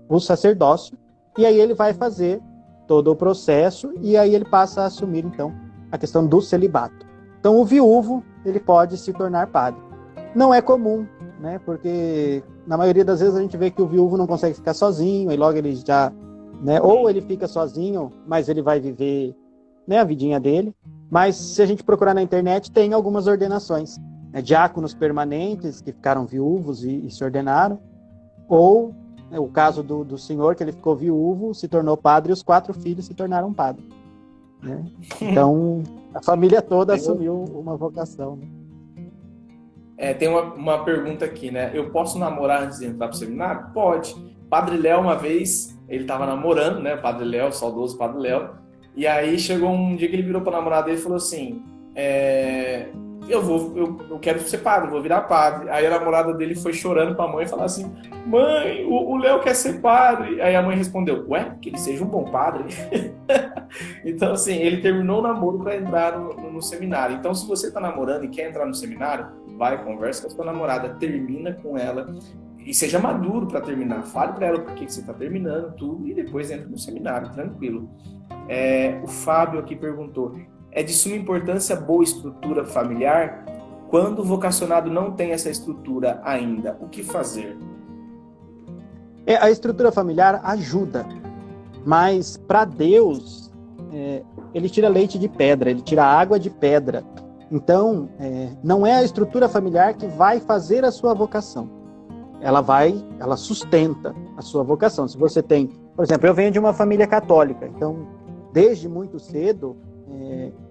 o sacerdócio, e aí ele vai fazer todo o processo, e aí ele passa a assumir, então, a questão do celibato. Então, o viúvo, ele pode se tornar padre. Não é comum, né? Porque na maioria das vezes a gente vê que o viúvo não consegue ficar sozinho, e logo ele já, né? Ou ele fica sozinho, mas ele vai viver, né, a vidinha dele. Mas se a gente procurar na internet, tem algumas ordenações, né? Diáconos permanentes que ficaram viúvos e se ordenaram, ou, né, o caso do senhor, que ele ficou viúvo, se tornou padre, e os 4 filhos se tornaram padre, né? Então, a família toda assumiu uma vocação, né? Tem uma pergunta aqui, né? Eu posso namorar antes de entrar pro seminário? Pode. Padre Léo, uma vez, ele tava namorando, né? Padre Léo, saudoso Padre Léo. E aí chegou um dia que ele virou pra namorada dele e falou assim: eu quero ser padre, vou virar padre. Aí a namorada dele foi chorando pra mãe e falou assim: mãe, o Léo quer ser padre. Aí a mãe respondeu: ué, que ele seja um bom padre. Então, assim, ele terminou o namoro para entrar no seminário. Então, se você tá namorando e quer entrar no seminário, vai, conversa com a sua namorada, termina com ela e seja maduro para terminar. Fale para ela por que você tá terminando tudo e depois entra no seminário, tranquilo. O Fábio aqui perguntou: é de suma importância boa estrutura familiar? Quando o vocacionado não tem essa estrutura ainda, o que fazer? A estrutura familiar ajuda, mas para Deus, ele tira leite de pedra, ele tira água de pedra. Então, não é a estrutura familiar que vai fazer a sua vocação. Ela sustenta a sua vocação. Se você tem, por exemplo, eu venho de uma família católica, então, desde muito cedo,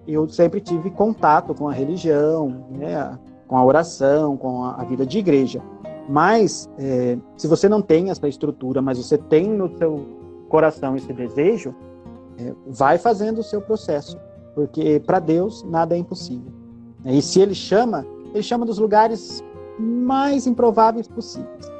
eu sempre tive contato com a religião, né, com a oração, com a vida de igreja. Mas, se você não tem essa estrutura, mas você tem no seu coração esse desejo, vai fazendo o seu processo, porque para Deus nada é impossível. E se Ele chama dos lugares mais improváveis possíveis,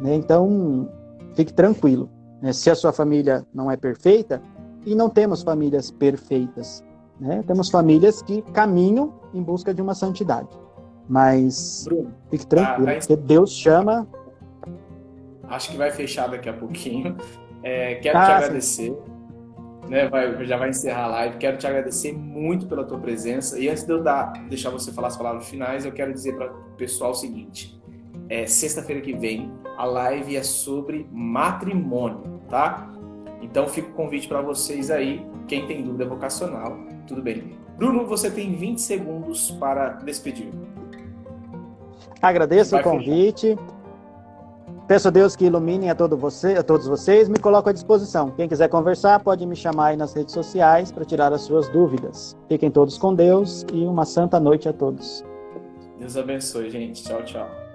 né? Então, fique tranquilo, né? Se a sua família não é perfeita, e não temos famílias perfeitas, né? Temos famílias que caminham em busca de uma santidade, mas Bruno, fique tranquilo, porque Deus chama. Acho que vai fechar daqui a pouquinho. Quero te agradecer, né? Já vai encerrar a live. Quero te agradecer muito pela tua presença. E antes de eu deixar você falar as palavras finais, eu quero dizer para o pessoal o seguinte: sexta-feira que vem a live é sobre matrimônio, tá? Então fica o convite para vocês aí, quem tem dúvida vocacional, tudo bem. Bruno, você tem 20 segundos para despedir. Agradeço o convite. Peço a Deus que ilumine a todos vocês. Me coloco à disposição. Quem quiser conversar, pode me chamar aí nas redes sociais para tirar as suas dúvidas. Fiquem todos com Deus e uma santa noite a todos. Deus abençoe, gente. Tchau, tchau.